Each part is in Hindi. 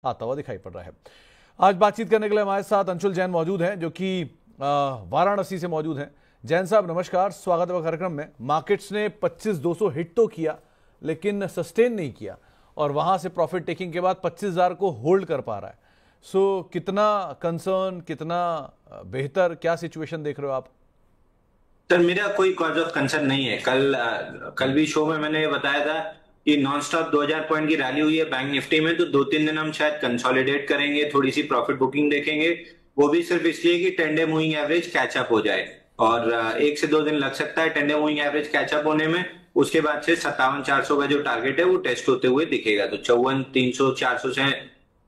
आता हुआ दिखाई पड़ रहा है। आज बातचीत करने के लिए हमारे साथ अंशुल जैन मौजूद हैं, जो कि वाराणसी से मौजूद हैं। जैन साहब नमस्कार, स्वागत है कार्यक्रम में। मार्केट्स ने 25,200 हिट तो किया लेकिन सस्टेन नहीं किया और वहां से प्रॉफिट टेकिंग के बाद 25,000 को होल्ड कर पा रहा है। सो कितना कंसर्न, कितना बेहतर, क्या सिचुएशन देख रहे हो आप? सर मेरा कोई कॉज ऑफ कंसर्न नहीं है। कल भी शो में मैंने बताया था कि नॉन स्टॉप 2000 पॉइंट की रैली हुई है बैंक निफ्टी में, तो 2-3 दिन हम शायद कंसोलिडेट करेंगे, थोड़ी सी प्रॉफिट बुकिंग देखेंगे। वो भी सिर्फ इसलिए कि 10 डे मूविंग एवरेज कैचअप हो जाए, और 1 से 2 दिन लग सकता है 10 डे मूविंग एवरेज कैचअप होने में। उसके बाद से 57,400 का जो टारगेट है वो टेस्ट होते हुए दिखेगा। तो 54,300 400 से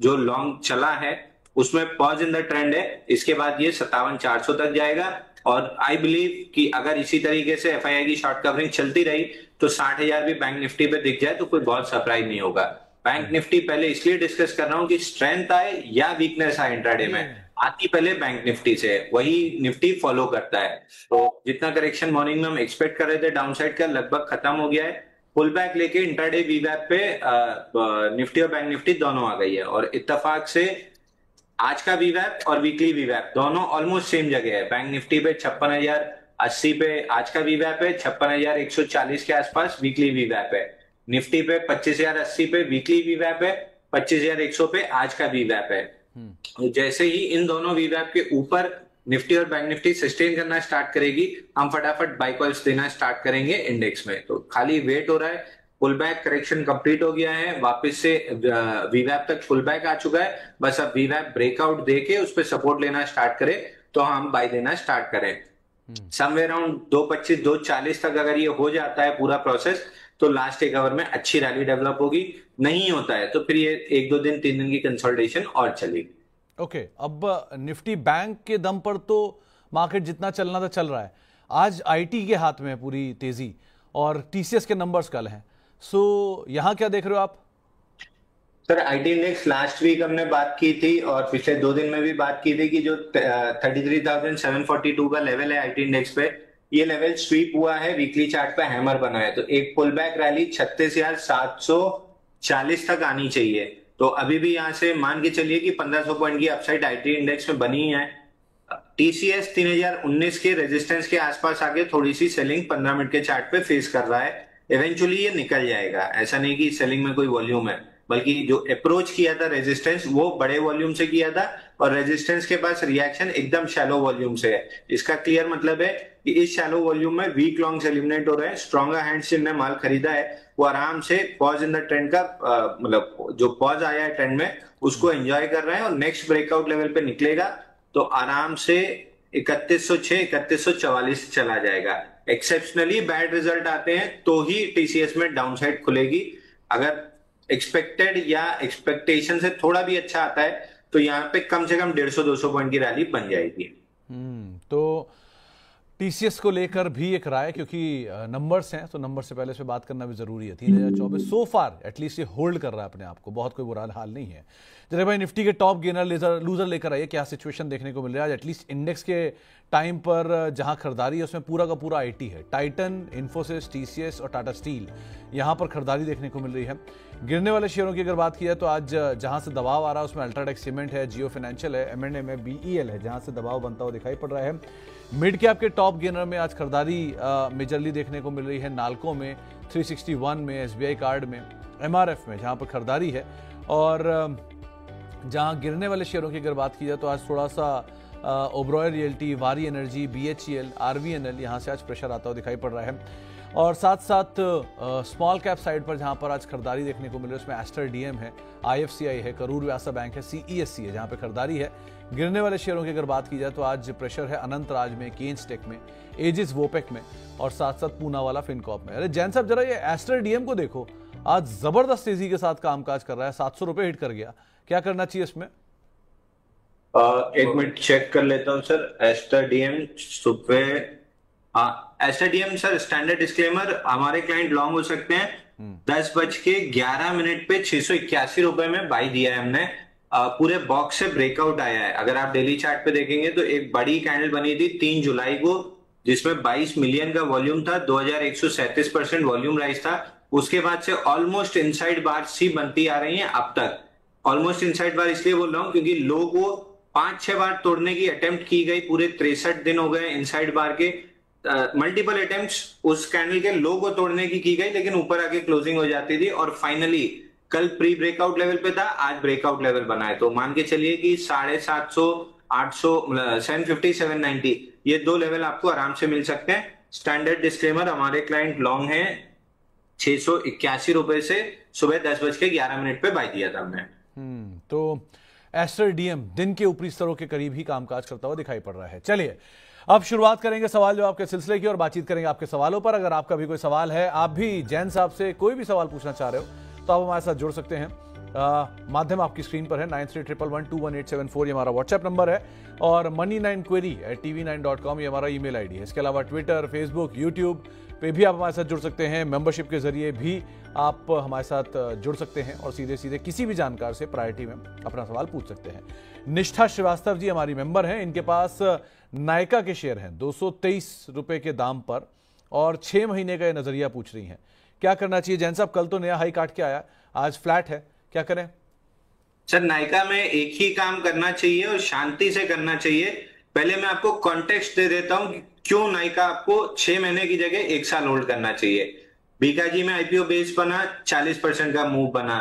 जो लॉन्ग चला है उसमें पॉज इन द ट्रेंड है। इसके बाद ये 57,400 तक जाएगा, और आई बिलीव कि अगर इसी तरीके से एफआईआई की शॉर्ट कवरिंग चलती रही तो 60,000 भी बैंक निफ्टी पे दिख जाए तो कोई बहुत सरप्राइज नहीं होगा। बैंक निफ्टी पहले इसलिए डिस्कस कर रहा हूं कि स्ट्रेंथ आए या वीकनेस आए इंट्राडे में, आती पहले बैंक निफ्टी से, वही निफ्टी फॉलो करता है। तो जितना करेक्शन मॉर्निंग में हम एक्सपेक्ट कर रहे थे डाउनसाइड का, लगभग खत्म हो गया है। पुल बैक लेके इंट्राडे वीवैप पे निफ्टी और बैंक निफ्टी दोनों आ गई है, और इत्तेफाक से आज का वीवैप और वीकली वीवैप दोनों ऑलमोस्ट सेम जगह है। बैंक निफ्टी पे 56,080 पे आज का वीवैप है, 56,140 के आसपास वीकली वीवैप है। निफ्टी पे 25,080 पे वीकली वीवैप है, 25,100 पे आज का वीवैप है। जैसे ही इन दोनों वीवैप के ऊपर निफ्टी और बैंक निफ्टी सस्टेन करना स्टार्ट करेगी, हम फटाफट बाय कॉल्स देना स्टार्ट करेंगे इंडेक्स में। तो खाली वेट हो रहा है। पुल बैक करेक्शन कंप्लीट हो गया है, वापस से वीवैप तक पुल बैक आ चुका है। बस अब वीवैप ब्रेकआउट देके उस पर सपोर्ट लेना स्टार्ट करे तो हम बाय देना स्टार्ट करें। समवेयर अराउंड 225 240 तक अगर ये हो जाता है पूरा प्रोसेस, तो लास्ट एक आवर में अच्छी रैली डेवलप होगी। नहीं होता है तो फिर ये 1-2 दिन 3 दिन की कंसोलिडेशन और चलेगी। ओके, अब निफ्टी बैंक के दम पर तो मार्केट जितना चलना था चल रहा है। आज आईटी के हाथ में है पूरी तेजी, और टीसीएस के नंबर्स कल हैं। सो यहां क्या देख रहे हो आप? Sir IT index last week हमने बात की थी, और पिछले 2 दिन में भी बात की थी कि जो 33,742 का लेवल है आईटी इंडेक्स पे, ये लेवल स्वीप हुआ है, वीकली चार्ट पे हैमर बना है। तो एक पुल बैक रैली 36,740 तक आनी चाहिए। तो अभी भी यहां से मान के चलिए कि 1,500 पॉइंट की अपसाइड आईटी इंडेक्स में बनी है। टीसीएस 3,019 के रेजिस्टेंस के आसपास आके थोड़ी सी सेलिंग 15 मिनट के चार्ट पे फेस कर रहा है। इवेंचुअली ये निकल जाएगा, ऐसा नहीं कि सेलिंग में कोई वॉल्यूम है, बल्कि जो अप्रोच किया था रेजिस्टेंस वो बड़े वॉल्यूम से किया था, और रेजिस्टेंस के पास रिएक्शन एकदम शैलो वॉल्यूम से है। इसका क्लियर मतलब है कि इस शैलो वॉल्यूम में वीक लॉन्ग्स एलिमिनेट हो रहे हैं। स्ट्रॉन्गर हैंड्स जिनने माल खरीदा है वो आराम से पॉज इन द ट्रेंड का मतलब जो पॉज आया है ट्रेंड में उसको एंजॉय कर रहे हैं, और नेक्स्ट ब्रेकआउट लेवल पे निकलेगा तो आराम से 3106 3144 चला जाएगा। एक्सेप्शनली बैड रिजल्ट आते हैं तो ही टीसीएस में डाउनसाइड खुलेगी। अगर एक्सपेक्टेड या एक्सपेक्टेशन से थोड़ा भी अच्छा आता है तो यहाँ पे कम से कम 150-200 पॉइंट की रैली बन जाएगी। तो टीसीएस को लेकर भी एक राय, क्योंकि नंबर्स हैं तो नंबर से पहले इस पे बात करना भी जरूरी है। 3024 सो फार एटलीस्ट ये होल्ड कर रहा है अपने आप को, बहुत कोई बुरा हाल नहीं है। जरा भाई निफ्टी के टॉप गेनर लूजर लेकर आइए, क्या सिचुएशन देखने को मिल रहा है आज एटलीस्ट इंडेक्स के टाइम पर? जहां खरीदारी है उसमें पूरा का पूरा आईटी है, टाइटन, इन्फोसिस, टीसीएस और टाटा स्टील, यहां पर खरीदारी देखने को मिल रही है। गिरने वाले शेयरों की अगर बात की जाए तो आज जहां से दबाव आ रहा है उसमें अल्ट्राटेक सीमेंट है, जियो फाइनेंशियल है, एम&एम है, बीईएल है, जहां से दबाव बनता हुआ दिखाई पड़ रहा है। मिड कैप के टॉप गेनर में आज खरीदारी मेजरली देखने को मिल रही है। नाल्को में, 361 में, एसबीआई कार्ड में, एमआरएफ में, जहां पर खरीदारी है। और जहां गिरने वाले शेयरों की अगर बात की जाए तो आज थोड़ा सा ओबरॉय रियल्टी, वारी एनर्जी, बीएचईएल, आरवीएनएल, यहां से आज प्रेशर आता हुआ दिखाई पड़ रहा है। और साथ साथ स्मॉल कैप साइड पर जहां पर आज खरीदारी देखने को मिल रही है उसमें एस्टर डीएम है, आईएफसीआई है, करूर व्यासा बैंक है, सीईएससी है, जहां पर खरीदारी है। गिरने वाले शेयरों की अगर बात की जाए तो आज प्रेशर है अनंत राज में, केन्स टेक में, एजिस वोपेक में, और साथ साथ पूना वाला फिनकॉप में। अरे जैन साहब जरा ये एस्टर डीएम को देखो, आज जबरदस्त तेजी के साथ कामकाज कर रहा है, 700 रुपए हिट कर गया। क्या करना चाहिए इसमें? एक मिनट चेक कर लेता हूँ सर। एस्टर डीएम सुबह Aster DM sir, standard disclaimer, हमारे क्लाइंट लॉन्ग हो सकते हैं। 10:11 पे 681 रुपए में बाई दिया है हमने। पूरे बॉक्स से ब्रेकआउट आया है। अगर आप डेली चार्ट पे देखेंगे तो एक बड़ी कैंडल बनी थी 3 जुलाई को, जिसमें 22 मिलियन का वॉल्यूम था, 2137% वॉल्यूम राइज था। उसके बाद से ऑलमोस्ट इनसाइड बार सी बनती आ रही है अब तक। ऑलमोस्ट इनसाइड बार इसलिए बोल रहा हूँ क्योंकि लो को 5-6 बार तोड़ने की अटेम्प्ट की गई, पूरे 63 दिन हो गए इनसाइड बार के, मल्टीपल अटेम्प्ट्स उस कैंडल के लो को तोड़ने की गई, लेकिन ऊपर आके क्लोजिंग हो जाती थी और फाइनली कल प्री ब्रेकआउट लेवल पे था, आज ब्रेकआउट लेवल बना है। तो मान के चलिए कि 750, 800, 750, 790 ये दो लेवल आपको आराम से मिल सकते हैं। स्टैंडर्ड डिस्क्लेमर, हमारे क्लाइंट लॉन्ग है 681 रुपए से सुबह 10:11 पे बाय दिया था हमने। तो एस्टर डीएम दिन के ऊपरी स्तरों के करीब ही कामकाज करता हुआ दिखाई पड़ रहा है। चलिए अब शुरुआत करेंगे सवाल जवाब के सिलसिले की और बातचीत करेंगे आपके सवालों पर। अगर आपका भी कोई सवाल है, आप भी जैन साहब से कोई भी सवाल पूछना चाह रहे हो तो आप हमारे साथ जुड़ सकते हैं। माध्यम आपकी स्क्रीन पर है, 9311121874 ये हमारा व्हाट्सएप नंबर है और money9query@tv9.com ये हमारा ईमेल आईडी है। इसके अलावा ट्विटर, फेसबुक, यूट्यूब पे भी आप हमारे साथ जुड़ सकते हैं। मेंबरशिप के जरिए भी आप हमारे साथ जुड़ सकते हैं और सीधे सीधे किसी भी जानकार से प्रायोरिटी में अपना सवाल पूछ सकते हैं। निष्ठा श्रीवास्तव जी हमारी मेंबर हैं, इनके पास नायका के शेयर हैं 223 रुपए के दाम पर और 6 महीने का ये नजरिया पूछ रही हैं। क्या करना चाहिए जैन साहब? कल तो नया हाई काट के आया, आज फ्लैट है, क्या करें? सर नायका में एक ही काम करना चाहिए और शांति से करना चाहिए। पहले मैं आपको कॉन्टेक्स्ट दे देता हूं क्यों नायका आपको 6 महीने की जगह 1 साल होल्ड करना चाहिए। बीकाजी में आईपीओ बेस बना, 40% का मूव बना।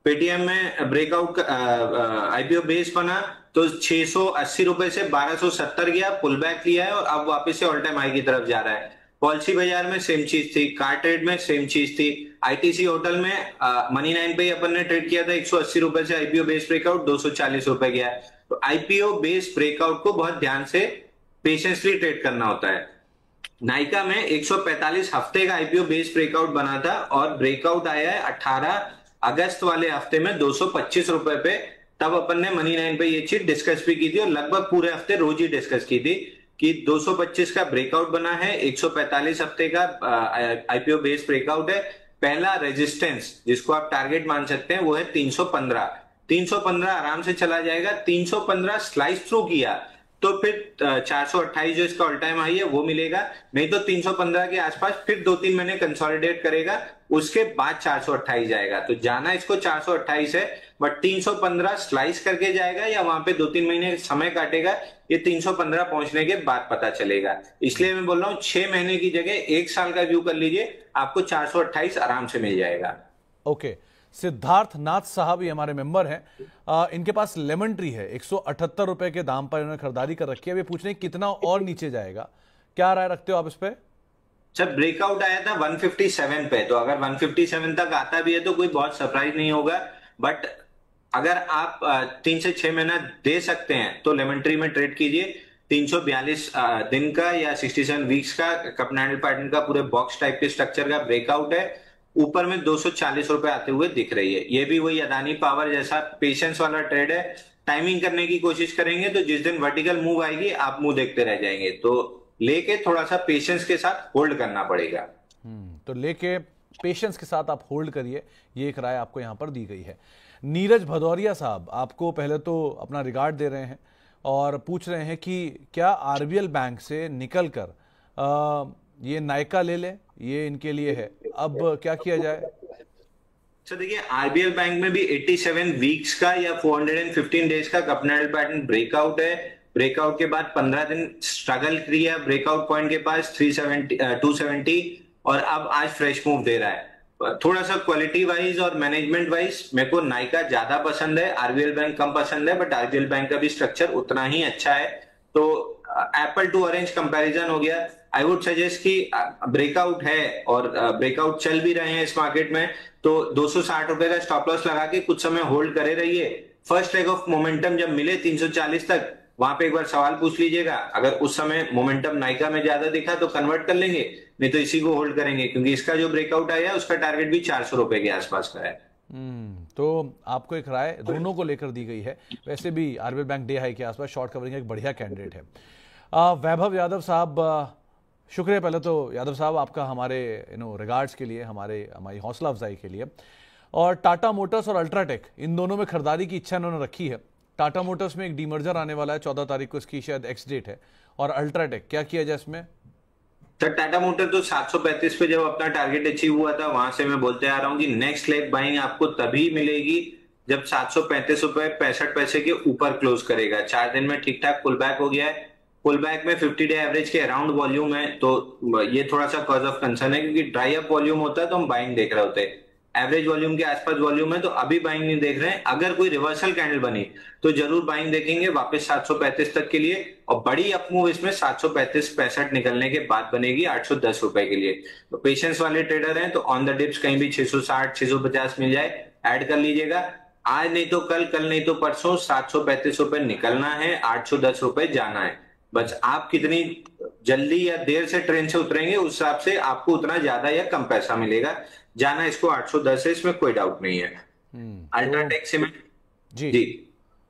पेटीएम में ब्रेकआउट आईपीओ बेस बना तो 680 रुपए से 1270 गया, पुल बैक लिया है और अब वापस से ऑल टाइम हाई की तरफ जा रहा है। पॉलिसी बाजार में सेम चीज थी, कार ट्रेड में सेम चीज थी, आईटीसी होटल में मनी 9 पे अपन ने ट्रेड किया था 180 रुपए से आईपीओ बेस ब्रेकआउट 240 रुपए गया। तो आईपीओ बेस ब्रेकआउट को बहुत ध्यान से पेशेंसली ट्रेड करना होता है। नायका में 145 हफ्ते का आईपीओ बेस ब्रेकआउट बना था और ब्रेकआउट आया है 18 अगस्त वाले हफ्ते में 225 रुपए पे। तब अपन ने मनी 9 पे ये चीज डिस्कस भी की थी और लगभग पूरे हफ्ते रोज ही डिस्कस की थी कि 225 का ब्रेकआउट बना है, 145 हफ्ते का आईपीओ बेस ब्रेकआउट है। पहला रेजिस्टेंस जिसको आप टारगेट मान सकते हैं वो है 315। 315 आराम से चला जाएगा। 315 स्लाइस थ्रू किया तो फिर 428 जो इसका ऑल टाइम हाई है वो मिलेगा, नहीं तो 315 के आसपास फिर 2-3 महीने कंसोलिडेट करेगा, उसके बाद 428 जाएगा। तो जाना इसको 428 है, बट 315 स्लाइस करके जाएगा या वहां पे 2-3 महीने समय काटेगा, ये 315 पहुंचने के बाद पता चलेगा। इसलिए मैं बोल रहा हूँ 6 महीने की जगह 1 साल का व्यू कर लीजिए, आपको 428 आराम से मिल जाएगा। ओके, सिद्धार्थ नाथ साहब ये हमारे मेंबर हैं, इनके पास लेमन ट्री है 178 रुपए के दाम पर इन्होंने खरीदारी कर रखी है। वे पूछ रहे हैं कितना और नीचे जाएगा, क्या राय रखते हो आप इस पे? जब ब्रेकआउट आया था 157 पे, तो अगर 157 तक आता भी है तो कोई बहुत सरप्राइज नहीं होगा। बट अगर आप 3 से 6 महीना दे सकते हैं तो लेमन ट्री में ट्रेड कीजिए। 342 दिन का या 67 वीक्स का कपनैंडल पैटर्न का पूरे बॉक्स टाइप के स्ट्रक्चर का ब्रेकआउट है, ऊपर में 240 रुपए आते हुए दिख रही है। ये भी वही अदानी पावर जैसा पेशेंस वाला ट्रेड है। टाइमिंग करने की कोशिश करेंगे तो जिस दिन वर्टिकल मूव आएगी आप मुंह देखते रह जाएंगे, तो लेके थोड़ा सा पेशेंस के साथ होल्ड करना पड़ेगा। तो लेके पेशेंस के साथ आप होल्ड करिए, ये एक राय आपको यहां पर दी गई है। नीरज भदौरिया साहब आपको पहले तो अपना रिगार्ड दे रहे हैं और पूछ रहे हैं कि क्या आरबीएल बैंक से निकलकर ये नायका ले ले, ये इनके लिए है, अब क्या किया जाए? सर देखिए, आरबीएल बैंक में भी 87 वीक्स का या 415 डेज का कपनैंडल पैटर्न ब्रेकआउट है। ब्रेकआउट के बाद 15 दिन स्ट्रगल किया ब्रेकआउट पॉइंट के पास 270 और अब आज फ्रेश मूव दे रहा है। थोड़ा सा क्वालिटी वाइज और मैनेजमेंट वाइज मेरे को नायका ज्यादा पसंद है, आरबीएल बैंक कम पसंद है, बट आरबीएल बैंक का भी स्ट्रक्चर उतना ही अच्छा है। तो एप्पल टू ऑरेंज कंपैरिजन हो गया। आई वुड सजेस्ट कि ब्रेकआउट है और ब्रेकआउट चल भी रहे हैं इस मार्केट में, तो 260 रुपए का स्टॉप लॉस लगा के कुछ समय होल्ड करे रहिए। फर्स्ट लेग ऑफ मोमेंटम जब मिले 340 तक, वहां पे एक बार सवाल पूछ लीजिएगा। अगर उस समय मोमेंटम नायका में ज्यादा दिखा तो कन्वर्ट कर लेंगे, नहीं तो इसी को होल्ड करेंगे, क्योंकि इसका जो ब्रेकआउट आया है उसका टारगेट भी 400 रुपए के आसपास का है। तो आपको एक राय दोनों को लेकर दी गई है। वैसे भी आरबीएल बैंक डे हाई के आसपास शॉर्ट कवरिंग एक बढ़िया कैंडिडेट है। वैभव यादव साहब, शुक्रिया पहले तो यादव साहब आपका हमारे रिगार्ड्स के लिए, हमारी हौसला अफजाई के लिए। और टाटा मोटर्स और अल्ट्राटेक इन दोनों में खरीदारी की इच्छा इन्होंने रखी है। टाटा मोटर्स में एक डीमर्जर आने वाला है 14 तारीख को, इसकी शायद एक्स डेट है। और अल्ट्राटेक क्या किया जाए इसमें? सर टाटा मोटर तो 735 पे जब अपना टारगेट अचीव हुआ था, वहां से मैं बोलते आ रहा हूँ कि नेक्स्ट लेग बाइंग आपको तभी मिलेगी जब 735 रुपए 65 पैसे के ऊपर क्लोज करेगा। 4 दिन में ठीक ठाक पुल बैक हो गया है। पुल बैक में 50 डे एवरेज के अराउंड वॉल्यूम है, तो ये थोड़ा सा कॉज ऑफ कंसर्न है, क्योंकि ड्राई अप वॉल्यूम होता है तो हम बाइंग देख रहे होते हैं। एवरेज वॉल्यूम के आसपास वॉल्यूम है तो अभी बाइंग नहीं देख रहे हैं। अगर कोई रिवर्सल कैंडल बनी तो जरूर बाइंग देखेंगे वापस 735 तक के लिए, और बड़ी अपमूव इसमें 735-65 निकलने के बाद बनेगी 810 रुपए के लिए। तो पेशेंस वाले ट्रेडर हैं तो ऑन द डिप्स कहीं भी 660 650 मिल जाए ऐड कर लीजिएगा। आज नहीं तो कल, कल नहीं तो परसों 735 रुपए निकलना है, 810 रुपए जाना है। बस आप कितनी जल्दी या देर से ट्रेन से उतरेंगे उस हिसाब से आपको उतना ज्यादा या कम पैसा मिलेगा। जाना इसको 810 है, इसमें कोई डाउट नहीं है। अल्ट्राटेक सीमेंट जी जी,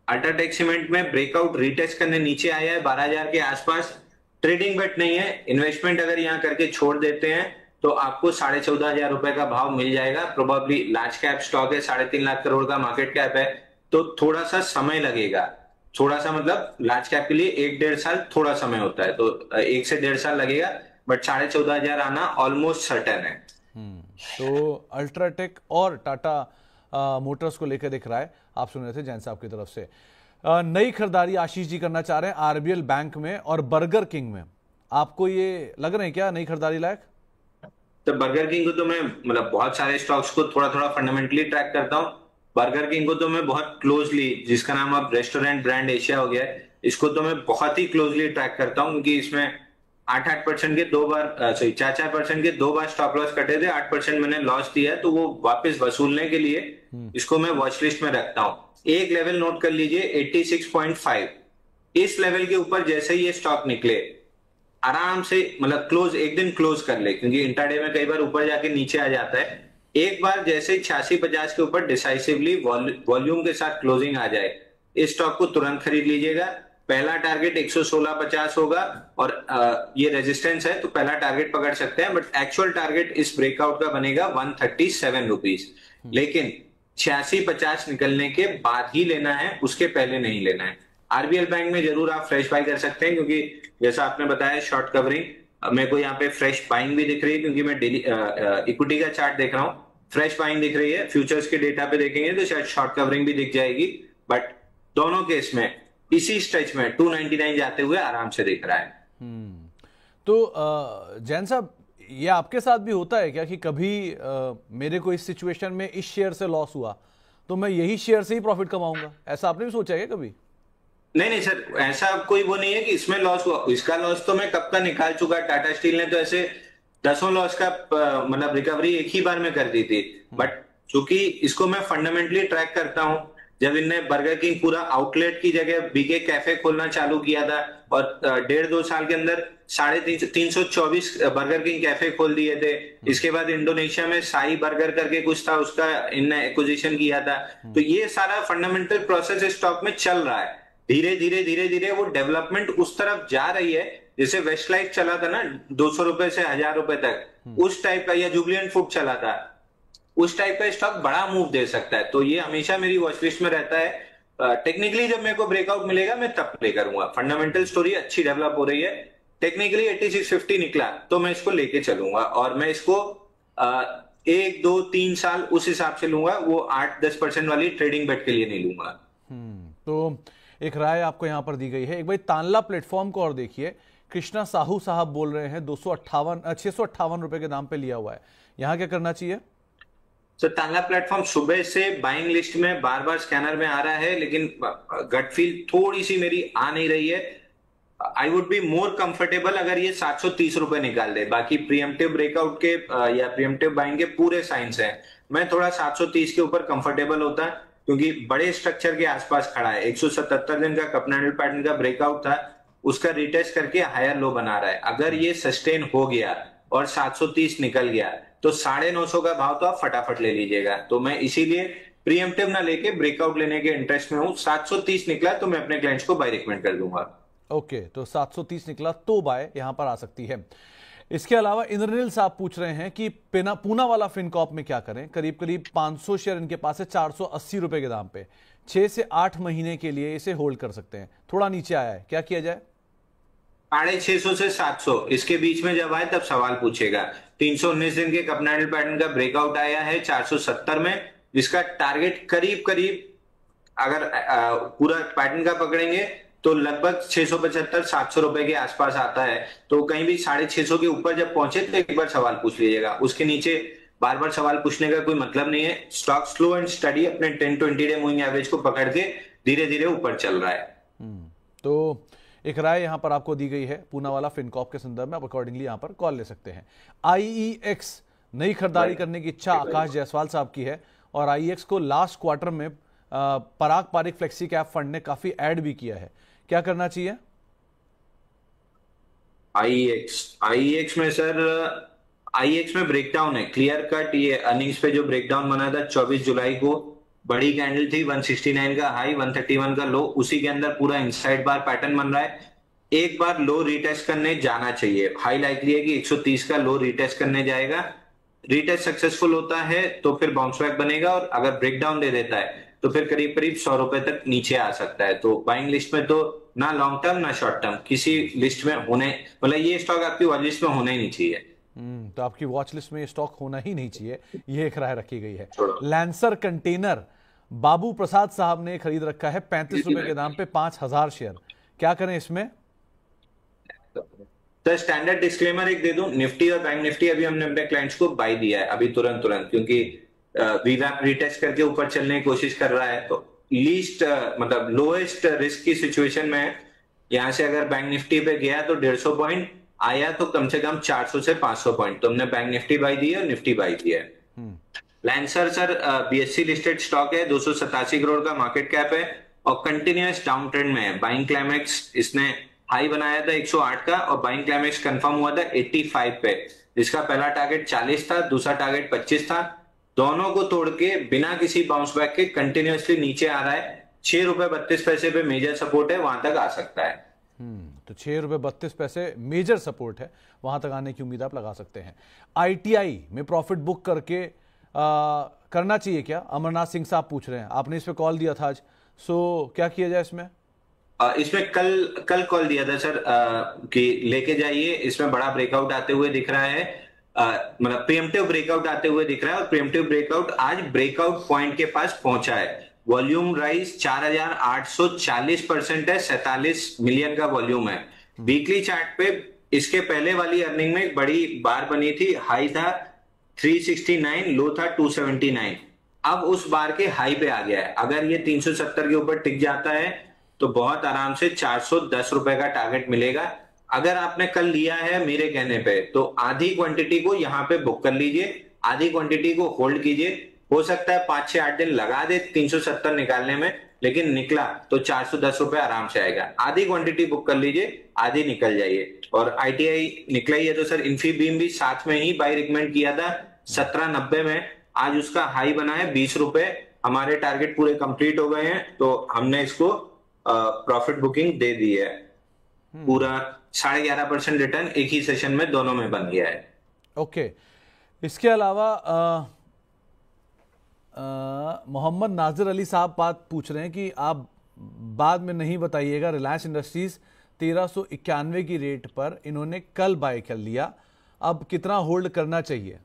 अल्ट्राटेक सीमेंट में ब्रेकआउट रीटेस्ट करने नीचे आया है 12,000 के आसपास। ट्रेडिंग बेट नहीं है, इन्वेस्टमेंट अगर यहाँ करके छोड़ देते हैं तो आपको 14,500 रुपए का भाव मिल जाएगा। प्रोबेबली लार्ज कैप स्टॉक है, 3.5 लाख करोड़ का मार्केट कैप है, तो थोड़ा सा समय लगेगा। थोड़ा सा मतलब लार्ज कैप के लिए 1-1.5 साल थोड़ा समय होता है, तो 1 से 1.5 साल लगेगा, बट 14,500 आना ऑलमोस्ट सर्टेन है। तो अल्ट्राटेक और टाटा मोटर्स को लेकर दिख रहा है, आप सुन रहे थे जैन साहब की तरफ से। नई खरीदारी आशीष जी करना चाह रहे हैं आरबीएल बैंक में और बर्गर किंग में, आपको ये लग रहे हैं क्या नई खरीदारी लायक? तो बर्गर किंग को तो मैं मतलब बहुत सारे स्टॉक्स को थोड़ा थोड़ा फंडामेंटली ट्रैक करता हूँ। बर्गर किंग को तो मैं बहुत क्लोजली, जिसका नाम अब रेस्टोरेंट ब्रांड एशिया हो गया है, इसको तो मैं बहुत ही क्लोजली ट्रैक करता हूँ, क्योंकि इसमें 8% के 2 बार 4% के 2 बार स्टॉप लॉस कटे थे, 8% मैंने लॉस दिया, तो वो वापस वसूलने के लिए इसको मैं वॉच लिस्ट में रखता हूँ। एक लेवल नोट कर लीजिए 86.5, इस लेवल के ऊपर जैसे ही ये स्टॉक निकले आराम से मतलब क्लोज, एक दिन क्लोज कर ले, क्योंकि इंट्राडे में कई बार ऊपर जाके नीचे आ जाता है। एक बार जैसे 86-50 के ऊपर डिसाइसिवली वॉल्यूम के साथ क्लोजिंग आ जाए, इस स्टॉक को तुरंत खरीद लीजिएगा। पहला टारगेट 116.50 होगा, और ये रेजिस्टेंस है तो पहला टारगेट पकड़ सकते हैं, बट एक्चुअल टारगेट इस ब्रेकआउट का बनेगा 137 रुपीज। लेकिन 86-50 निकलने के बाद ही लेना है, उसके पहले नहीं लेना है। आरबीएल बैंक में जरूर आप फ्रेश बाई कर सकते हैं, क्योंकि जैसा आपने बताया शॉर्ट कवरिंग, मेरे को यहाँ पे फ्रेश बाइंग भी दिख रही है, क्योंकि मैं डेली इक्विटी का चार्ट देख रहा हूँ, फ्रेश बाइंग दिख रही है। फ्यूचर्स के डेटा पे देखेंगे तो शायद शॉर्ट कवरिंग भी दिख जाएगी, बट दोनों केस में इसी स्ट्रेच में 299 जाते हुए आराम से दिख रहा है। तो जैन साहब, ये आपके साथ भी होता है क्या कि कभी मेरे को इस सिचुएशन में इस शेयर से लॉस हुआ तो मैं यही शेयर से ही प्रॉफिट कमाऊंगा, ऐसा आपने भी सोचा है कभी? नहीं नहीं सर, ऐसा कोई वो नहीं है कि इसमें लॉस हुआ, इसका लॉस तो मैं कब का निकाल चुका। टाटा स्टील ने तो ऐसे 10 लॉस का मतलब रिकवरी एक ही बार में कर दी थी, बट चूंकि इसको मैं फंडामेंटली ट्रैक करता हूं, जब इनने बर्गर किंग पूरा आउटलेट की जगह बीके कैफे खोलना चालू किया था, और 1.5-2 साल के अंदर 324 बर्गर किंग कैफे खोल दिए थे। इसके बाद इंडोनेशिया में साई बर्गर करके कुछ था, उसका इनने एक्विजिशन किया था। तो ये सारा फंडामेंटल प्रोसेस स्टॉक में चल रहा है। धीरे धीरे वो डेवलपमेंट उस तरफ जा रही है, जैसे वेस्ट लाइफ चला था ना 200 रुपए से 1000 रुपए तक, उस टाइप का, या जुबिलियंट फूड चला था, उस टाइप का स्टॉक बड़ा मूव दे सकता है। तो ये हमेशा मेरी वॉच लिस्ट में रहता है। टेक्निकली जब मेरे को ब्रेकआउट मिलेगा मैं तब प्ले करूंगा। फंडामेंटल स्टोरी अच्छी डेवलप हो रही है, टेक्निकली 8650 निकला तो मैं इसको लेके चलूंगा, और मैं इसको 1-2-3 साल उस हिसाब से लूंगा, वो 8-10% वाली ट्रेडिंग बेट के लिए नहीं लूंगा। तो एक राय आपको यहां पर दी गई है। एक भाई तानला प्लेटफॉर्म को और देखिए, कृष्णा साहू साहब बोल रहे हैं 658 रुपए के दाम पे लिया हुआ है, यहां क्या करना चाहिए? तो तानला प्लेटफॉर्म सुबह से बाइंग लिस्ट में बार बार स्कैनर में आ रहा है, लेकिन गट फील थोड़ी सी मेरी आ नहीं रही है। I would be more comfortable अगर ये 730 रुपए निकाल दे। बाकी प्रीएम्प्टिव ब्रेकआउट के या प्रीएम्प्टिव बाइंग के पूरे साइंस हैं, मैं थोड़ा 730 के ऊपर कंफर्टेबल होता, क्योंकि बड़े स्ट्रक्चर के आसपास खड़ा है। 177 दिन का कप हैंडल पैटर्न का ब्रेकआउट था, उसका रिटेस्ट करके हायर लो बना रहा है। अगर ये सस्टेन हो गया और 730 निकल गया तो 950 का भाव तो आप फटाफट ले लीजिएगा। तो मैं इसीलिए प्रीएम्प्टिव ना लेके ब्रेकआउट लेने के इंटरेस्ट में हूं। 730 निकला तो मैं अपने क्लाइंट्स को बाय रिकमेंड कर दूंगा। ओके, तो 730 निकला तो बाय यहां पर आ सकती है। इसके अलावा इंद्रनील साहब पूछ रहे हैं कि पूना वाला फिनकॉर्प में क्या करें। करीब करीब 500 शेयर इनके पास है 480 रुपए के दाम पे, 6 से 8 महीने के लिए इसे होल्ड कर सकते हैं। थोड़ा नीचे आया है, क्या किया जाए? 650 से 700 इसके बीच में जब आए तब सवाल पूछेगा। 319 दिन के कप हैंडल पैटर्न का ब्रेकआउट आया है 470 में, जिसका टारगेट करीब करीब अगर पूरा पैटर्न का पकड़ेंगे तो लगभग 675-700 रुपए के आसपास आता है। तो कहीं भी 650 के ऊपर जब पहुंचे तो एक बार सवाल पूछ लीजिएगा, उसके नीचे बार बार सवाल पूछने का कोई मतलब नहीं है। स्टॉक स्लो एंड स्टडी अपने 10-20 डे मूविंग एवरेज को पकड़ के धीरे धीरे ऊपर चल रहा है। तो एक राय यहां पर आपको दी गई है पूनावाला फिनकॉर्प के संदर्भ में, आप अकॉर्डिंगली यहां पर कॉल ले सकते हैं। IEX नई खरीदारी करने की इच्छा आकाश जायसवाल साहब की है, और IEX को लास्ट क्वार्टर में पराग पारिक फ्लेक्सी कैप फंड ने काफी ऐड भी किया है, क्या करना चाहिए? IEX में सर, IEX में ब्रेकडाउन है क्लियर कट। ये अर्निंग्स पे जो ब्रेकडाउन बना था 24 जुलाई को, बड़ी कैंडल थी, 169 का हाई 131 का लो, उसी के अंदर पूरा इनसाइड बार पैटर्न बन रहा है। एक बार लो रिटेस्ट करने जाना चाहिए, हाई लाइकली है कि 130 का लो रिटेस्ट करने जाएगा। रिटेस्ट सक्सेसफुल होता है तो फिर बाउंस बैक बनेगा, और अगर ब्रेकडाउन दे देता है तो फिर करीब करीब 100 रुपए तक नीचे आ सकता है। तो बाइंग लिस्ट में तो ना लॉन्ग टर्म ना शॉर्ट टर्म किसी लिस्ट में होने, मतलब ये स्टॉक आपकी वॉच लिस्ट में होना ही नहीं चाहिए। तो आपकी वॉच लिस्ट में ये स्टॉक होना ही नहीं चाहिए, ये एक राय रखी गई है। लैंसर कंटेनर बाबू प्रसाद साहब ने खरीद रखा है 35 रुपए के दाम पे 5000 शेयर, क्या करें इसमें? तो स्टैंडर्ड डिस्क्लेमर एक दे दूं, निफ्टी और बैंक निफ्टी अभी हमने अपने क्लाइंट्स को बाय दिया है अभी तुरंत, क्योंकि वीवैप रिटेस्ट करके ऊपर चलने की कोशिश कर रहा है। तो लीस्ट मतलब लोएस्ट रिस्क की सिचुएशन में यहां से अगर बैंक निफ्टी पे गया तो 150 पॉइंट आया तो कम से कम 400 से 500 पॉइंट, तो हमने बैंक निफ्टी बाय दी है और निफ्टी बाय दिया है। Lancer sir BSE listed stock है, 287 करोड़ का मार्केट कैप है और कंटिन्यूअस डाउन ट्रेंड में है। बाइंग क्लाइमेक्स इसने हाई बनाया था 108 का और बाइंग क्लाइमेक्स कंफर्म हुआ था 85 पे, जिसका पहला टारगेट 40 था, दूसरा टारगेट 25 था। दोनों को तोड़ के बिना किसी बाउंस बैक के कंटिन्यूअसली नीचे आ रहा है। 6 रुपए 32 पैसे पे मेजर सपोर्ट है, वहां तक आ सकता है। तो 6 रुपए 32 पैसे मेजर सपोर्ट है, वहां तक आने की उम्मीद आप लगा सकते हैं। ITI में प्रॉफिट बुक करके करना चाहिए क्या? अमरनाथ सिंह साहब पूछ रहे हैं, आपने इस पे कॉल दिया था आज, सो क्या किया जाए इसमें? इसमें कल कॉल दिया था सर कि लेके जाइए, इसमें बड़ा ब्रेकआउट आते हुए दिख रहा है, मतलब प्रीएम्प्टिव ब्रेकआउट आते हुए दिख रहा है, और प्रीएम्प्टिव ब्रेकआउट आज ब्रेकआउट पॉइंट के पास पहुंचा है। वॉल्यूम राइज 4840% है, 47 मिलियन का वॉल्यूम है। वीकली चार्ट पे इसके पहले वाली अर्निंग में एक बड़ी बार बनी थी, हाई था 369, लो था 279, अब उस बार के हाई पे आ गया है। अगर ये 370 के ऊपर टिक जाता है तो बहुत आराम से 410 रुपए का टारगेट मिलेगा। अगर आपने कल लिया है मेरे कहने पे तो आधी क्वांटिटी को यहाँ पे बुक कर लीजिए, आधी क्वांटिटी को होल्ड कीजिए। हो सकता है 5-6-8 दिन लगा दे 370 निकालने में, लेकिन निकला तो 410 रुपए आराम से आएगा। आधी क्वांटिटी बुक कर लीजिए, आधी निकल जाइए। और ITI निकला ही है तो सर इन्फीबीम भी साथ में ही बाय रिकमेंड किया था 1790 में, आज उसका हाई बना है 20 रुपए। हमारे टारगेट पूरे कंप्लीट हो गए हैं तो हमने इसको प्रॉफिट बुकिंग दे दी है। पूरा 11.5% रिटर्न एक ही सेशन में दोनों में बन गया है। ओके, इसके अलावा मोहम्मद नाजिर अली साहब बात पूछ रहे हैं कि आप बाद में नहीं बताइएगा, रिलायंस इंडस्ट्रीज 1391 की रेट पर इन्होंने कल बाय कर लिया, अब कितना होल्ड करना चाहिए?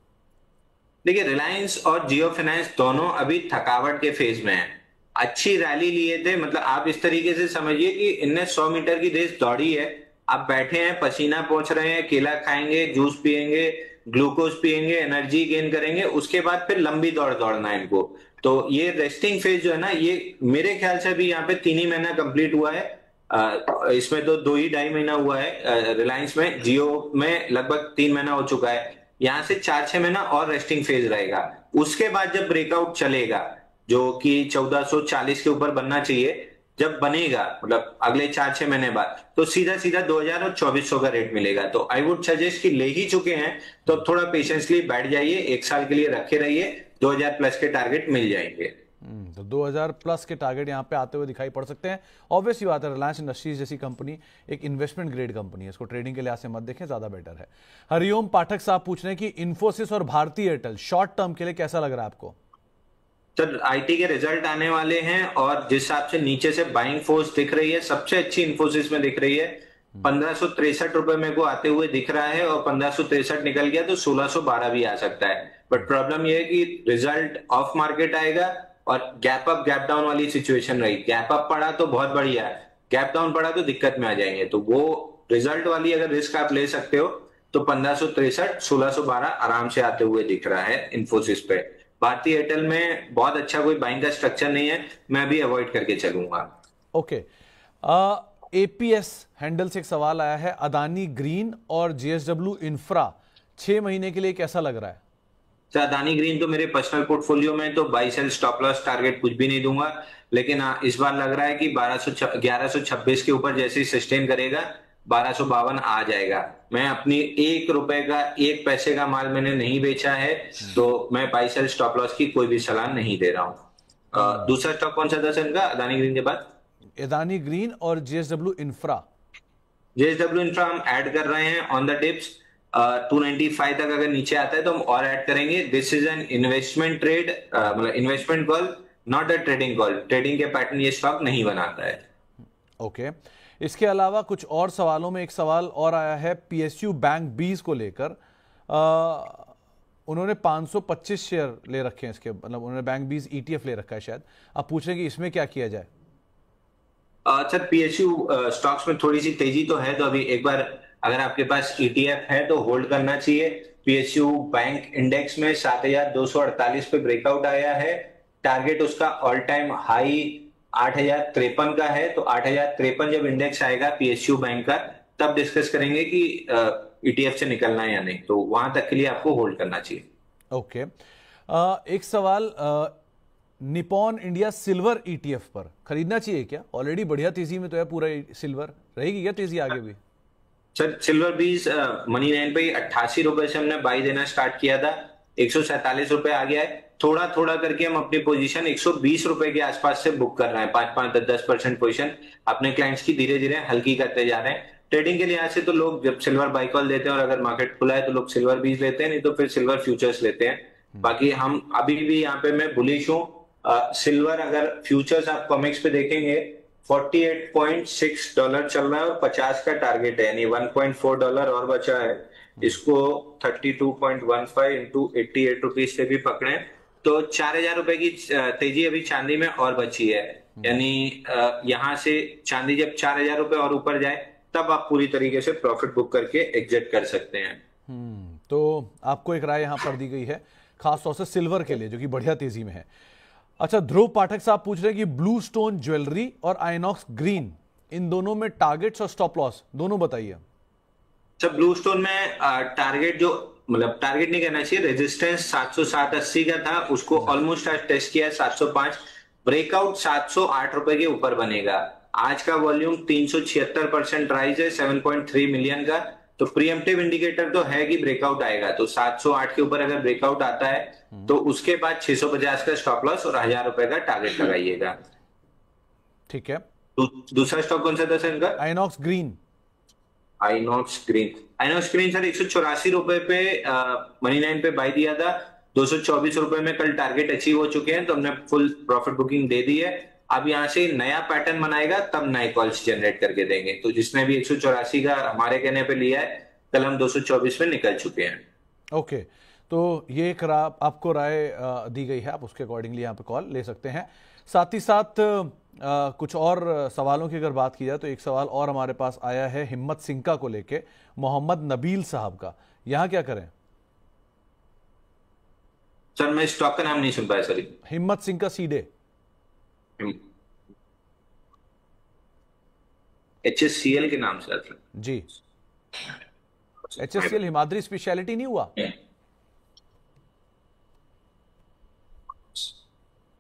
देखिए, रिलायंस और जियो फाइनेंस दोनों अभी थकावट के फेज में हैं। अच्छी रैली लिए थे, मतलब आप इस तरीके से समझिए कि इनने 100 मीटर की रेस दौड़ी है, आप बैठे हैं, पसीना पोंछ रहे हैं, केला खाएंगे, जूस पिएंगे, ग्लूकोज पिएंगे, एनर्जी गेन करेंगे, उसके बाद फिर लंबी दौड़ दौड़ना है इनको। तो ये रेस्टिंग फेज जो है ना, ये मेरे ख्याल से अभी यहाँ पे 3 ही महीना कंप्लीट हुआ है, इसमें तो 2-2.5 महीना हुआ है रिलायंस में, जियो में लगभग 3 महीना हो चुका है। यहाँ से 4-6 महीना और रेस्टिंग फेज रहेगा। उसके बाद जब ब्रेकआउट चलेगा जो कि 1440 के ऊपर बनना चाहिए, जब बनेगा मतलब अगले 4-6 महीने बाद, तो सीधा सीधा 2000 और 2400 का रेट मिलेगा। तो आई वुड सजेस्ट कि ले ही चुके हैं तो थोड़ा पेशेंसली बैठ जाइए, 1 साल के लिए रखे रहिए, 2000 प्लस के टारगेट मिल जाएंगे। तो 2000 प्लस के टारगेट यहाँ पे आते हुए दिखाई पड़ सकते हैं। ऑब्वियस ही बात है, रिलायंस इंडस्ट्रीज जैसी कंपनी एक इन्वेस्टमेंट ग्रेड कंपनी है, इसको ट्रेडिंग के लिहाज से मत देखें, ज्यादा बेटर है। हरिओम पाठक साहब पूछ रहे हैं कि इन्फोसिस और भारती एयरटेल शॉर्ट टर्म के लिए कैसा लग रहा है आपको? सर आईटी के रिजल्ट आने वाले हैं और जिस हिसाब से नीचे से बाइंग फोर्स दिख रही है, सबसे अच्छी इन्फोसिस में दिख रही है। 1563 रुपए मेरे को आते हुए दिख रहा है और 1563 निकल गया तो 1612 भी आ सकता है। बट प्रॉब्लम ये है कि रिजल्ट ऑफ मार्केट आएगा और गैप अप गैप डाउन वाली सिचुएशन रही। गैप अप पड़ा तो बहुत बढ़िया है, गैप डाउन पड़ा तो दिक्कत में आ जाएंगे। तो वो रिजल्ट वाली अगर रिस्क आप ले सकते हो तो 1563 1612 आराम से आते हुए दिख रहा है इन्फोसिस पे। भारतीय एयरटेल में बहुत अच्छा कोई बाइंग का स्ट्रक्चर नहीं है, मैं भी अवॉइड करके चलूंगा। ओके, एपीएस हैंडल से एक सवाल आया है, अदानी ग्रीन और जेएसडब्ल्यू इंफ्रा 6 महीने के लिए कैसा लग रहा है? सर अदानी ग्रीन तो मेरे पर्सनल पोर्टफोलियो में तो buy sell stop loss target कुछ भी नहीं दूंगा, लेकिन इस बार लग रहा है कि 1126 के ऊपर जैसे ही सस्टेन करेगा 1252 आ जाएगा। मैं अपनी 1 रुपए का 1 पैसे का माल मैंने नहीं बेचा है, तो मैं बाई सेल स्टॉप लॉस की कोई भी सलाह नहीं दे रहा हूँ। दूसरा स्टॉक कौन सा था सर इनका अदानी ग्रीन के बाद? अदानी ग्रीन और जेएसडब्ल्यू इंफ्रा। जेएसडब्ल्यू इंफ्रा हम ऐड कर रहे हैं ऑन द टिप्स। 295 तक अगर नीचे आता है तो हम और ऐड करेंगे। This is an investment trade, मतलब investment call, not a trading call. Trading के पैटर्न ये स्टॉक नहीं बनाता है। ओके, इसके अलावा कुछ और सवालों में एक सवाल और आया है पीएसयू बैंक 20 को लेकर। उन्होंने 525 शेयर ले रखे हैं इसके, मतलब उन्होंने बैंक 20 ईटीएफ ले रखा है शायद। आप पूछ रहे हैं कि इसमें क्या किया जाए? सर पीएसयू स्टॉक्स में थोड़ी सी तेजी तो है, तो अभी एक बार अगर आपके पास ईटीएफ है तो होल्ड करना चाहिए। पीएसयू बैंक इंडेक्स में 7248 पे ब्रेकआउट आया है। टारगेट उसका ऑल टाइम हाई 8053 का है, तो 8053 जब इंडेक्स आएगा पीएसयू बैंक का तब डिस्कस करेंगे कि ईटीएफ से निकलना है या नहीं, तो वहां तक के लिए आपको होल्ड करना चाहिए। ओके, एक सवाल निपॉन इंडिया सिल्वर ईटीएफ पर खरीदना चाहिए क्या? ऑलरेडी बढ़िया तेजी में तो है पूरा सिल्वर, रहेगी क्या तेजी आगे भी? सर सिल्वर बीज मनी 9 पे 88 रुपए से हमने बाई देना स्टार्ट किया था, 147 रुपए आ गया है। थोड़ा थोड़ा करके हम अपनी पोजीशन 120 रुपए के आसपास से बुक कर रहे हैं। 5-10% पोजीशन अपने क्लाइंट्स की धीरे धीरे हल्की करते जा रहे हैं। ट्रेडिंग के लिहाज से तो लोग जब सिल्वर बाई कॉल देते हैं और अगर मार्केट खुला है तो लोग सिल्वर बीज लेते हैं, नहीं तो फिर सिल्वर फ्यूचर्स लेते हैं। बाकी हम अभी भी यहाँ पे मैं बुलिश हूँ। सिल्वर अगर फ्यूचर्स आप कॉमिक्स पे देखेंगे $48.6 चल रहा है और 50 का टारगेट है, यानी $1.4 और बचा है। इसको 32.15 इंटू 88 रुपीज से भी पकड़े तो 4000 रुपए की तेजी अभी चांदी में और बची है। यानी यहां से चांदी जब 4000 रुपए और ऊपर जाए तब आप पूरी तरीके से प्रॉफिट बुक करके एग्जिट कर सकते हैं। तो आपको एक राय यहां पर दी गई है खासतौर से सिल्वर के लिए जो कि बढ़िया तेजी में है। अच्छा, ध्रुव पाठक साहब पूछ रहे हैं कि ब्लू स्टोन ज्वेलरी और आइनॉक्स ग्रीन, इन दोनों में टारगेट्स और स्टॉप लॉस दोनों बताइए। अच्छा, ब्लू स्टोन में टारगेट जो, मतलब टारगेट नहीं कहना चाहिए, रेजिस्टेंस 707.80 का था, उसको ऑलमोस्ट आज टेस्ट किया 705। ब्रेकआउट 708 रुपए के ऊपर बनेगा। आज का वॉल्यूम 376% राइज है 7.3 मिलियन का, तो प्रीएम्प्टिव इंडिकेटर तो है कि ब्रेकआउट आएगा। तो 708 के ऊपर अगर ब्रेकआउट आता है तो उसके बाद 650 का स्टॉप लॉस और 1000 रुपए का टारगेट लगाइएगा। ठीक है। दूसरा स्टॉक कौन सा था सर इनका? INOX green. INOX green sir 184 रुपए पे मनी 9 पे बाई दिया था, 224 रुपए में कल टारगेट अचीव हो चुके हैं, तो हमने फुल प्रॉफिट बुकिंग दे दी है। अब यहाँ से नया पैटर्न बनाएगा तब नए कॉल्स जनरेट करके देंगे। तो जिसने भी 184 का हमारे कहने पे लिया है, कल हम 224 में निकल चुके हैं। ओके, तो ये एक आपको राय दी गई है, आप उसके अकॉर्डिंगली यहाँ पे कॉल ले सकते हैं। साथ ही साथ कुछ और सवालों की अगर बात की जाए तो एक सवाल और हमारे पास आया है हिम्मत सिंका को लेके, मोहम्मद नबील साहब का। यहाँ क्या करें सर? मैं स्टॉक का नाम नहीं सुन पाया सर। हिम्मत सिंका सीडे, HSCL के नाम से जी। HSCL हिमाद्री स्पेशलिटी नहीं हुआ?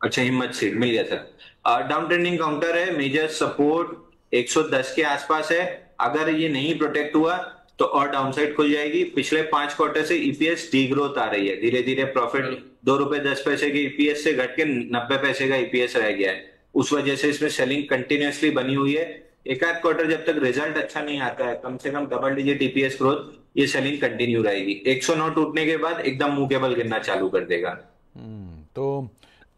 अच्छा, हिम्मत से मिल गया सर। डाउन ट्रेंडिंग काउंटर है, मेजर सपोर्ट 110 के आसपास है। अगर ये नहीं प्रोटेक्ट हुआ तो और डाउनसाइड खुल जाएगी। पिछले 5 क्वार्टर से ईपीएस डीग्रोथ आ रही है, धीरे धीरे प्रॉफिट 2 रुपए 10 पैसे के ईपीएस से घट के 90 पैसे का ईपीएस रह गया है। उस वजह से इसमें सेलिंग कंटिन्यूअसली बनी हुई है। एक आध क्वार्टर जब तक रिजल्ट अच्छा नहीं आता है, कम से कम डबल डिजिट ईपीएस ग्रोथ, ये सेलिंग कंटिन्यू रहेगी। 109 टूटने के बाद एकदम मुंह के बल गिरना चालू कर देगा। तो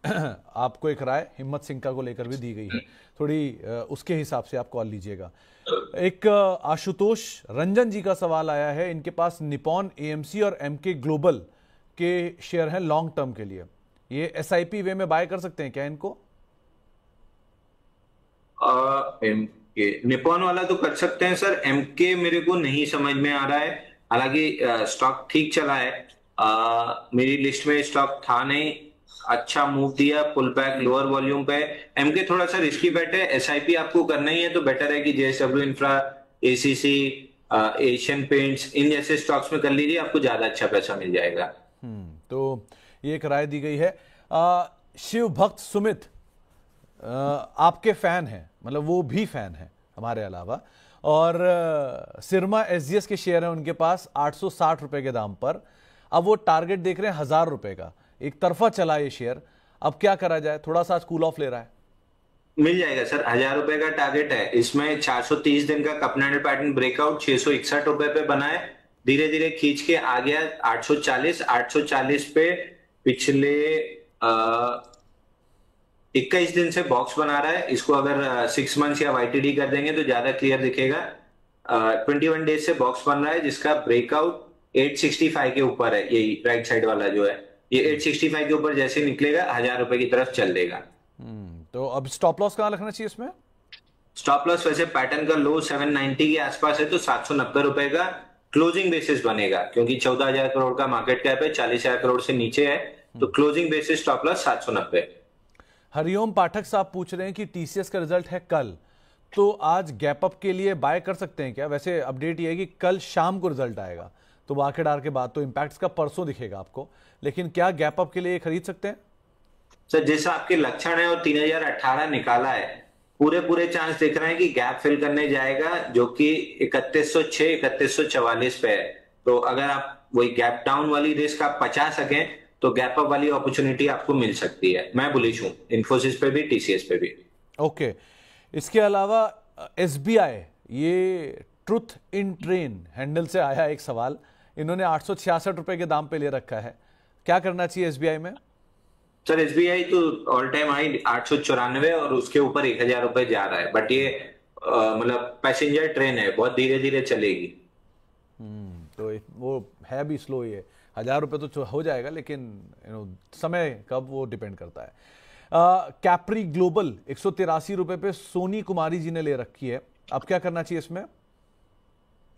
आपको एक राय हिम्मत सिंका को लेकर भी दी गई है, थोड़ी उसके हिसाब से आप कॉल लीजिएगा। एक आशुतोष रंजन जी का सवाल आया है, इनके पास निपॉन, एएमसी और एमके ग्लोबल के शेयर हैं लॉन्ग टर्म के लिए, ये एसआईपी वे में बाय कर सकते हैं क्या इनको? एमके निपॉन वाला तो कर सकते हैं सर, एमके मेरे को नहीं समझ में आ रहा है। हालांकि स्टॉक ठीक चला है, मेरी लिस्ट में स्टॉक था नहीं, अच्छा मूव दिया, पुल बैक लोअर वॉल्यूम पे। एमके थोड़ा सा रिस्की बेट है, एसआईपी आपको करना ही है तो बेटर है कि JSW infra, ACC, Asian paints, इन जैसे स्टॉक्स में कर लीजिए, आपको ज्यादा अच्छा पैसा मिल जाएगा। तो ये एक राय दी गई है। शिव भक्त सुमित आपके फैन हैं, मतलब वो भी फैन हैं हमारे अलावा, और सिरमा एसजीएस के शेयर हैं उनके पास 860 रुपए के दाम पर। अब वो टारगेट देख रहे हैं 1000 रुपए का, एक तरफा चला ये शेयर, अब क्या करा जाए? थोड़ा सा कूल ऑफ ले रहा है। मिल जाएगा सर, 1000 रुपए का टारगेट है, इसमें 430 दिन का कपनैंडल पैटर्न ब्रेकआउट 661 रुपए पे बना है, धीरे धीरे खींच के आ गया 840 पे। पिछले 21 दिन से बॉक्स बना रहा है, इसको अगर 6 मंथ्स या वाईटीडी कर देंगे तो ज्यादा क्लियर दिखेगा। 21 डेज से बॉक्स बन रहा है जिसका ब्रेकआउट 865 के ऊपर है, यही राइट साइड वाला जो है, ये 865 के ऊपर जैसे निकलेगा 1000 रुपए की तरफ चल देगा। तो अब स्टॉप लॉस कहां रखना चाहिए इसमें? स्टॉप लॉस वैसे पैटर्न का लो 790 के आसपास है, तो 790 रुपए का क्लोजिंग बेसिस बनेगा, क्योंकि 14,000 करोड़ का मार्केट कैप है, 40,000 करोड़ से नीचे है, तो closing basis stop loss 790। Hariom Pathak साहब पूछ रहे हैं कि टीसीएस का रिजल्ट है कल, तो आज गैप अप के लिए बाय कर सकते हैं क्या? वैसे अपडेट ये है कि कल शाम को रिजल्ट आएगा, तो मार्केट आर के बाद, तो इंपैक्ट का परसों दिखेगा आपको, लेकिन क्या गैप अप के लिए खरीद सकते हैं? सर जैसा आपके लक्षण है और 3018 निकाला है, पूरे चांस दिख रहे हैं कि गैप फिल करने जाएगा, जो कि 3106 3144 पे है। तो अगर आप वही गैप डाउन वाली रिस्क आप बचा सकें तो गैप अप वाली अपॉर्चुनिटी आपको मिल सकती है। मैं बुलिश हूं इन्फोसिस पे भी, टीसीएस पे भी। ओके, इसके अलावा एसबीआई, ये ट्रुथ इन ट्रेन हैंडल से आया एक सवाल, इन्होंने 866 रुपए के दाम पे ले रखा है, क्या करना चाहिए एसबीआई में? सर एसबीआई तो ऑल टाइम हाई 894 और उसके ऊपर 1000 रुपए जा रहा है, बट ये मतलब पैसेंजर ट्रेन है, बहुत धीरे धीरे चलेगी। तो वो है भी स्लो, ये 1000 रुपए तो हो जाएगा, लेकिन समय कब वो डिपेंड करता है। कैप्री ग्लोबल 183 रुपए पे सोनी कुमारी जी ने ले रखी है, अब क्या करना चाहिए इसमें?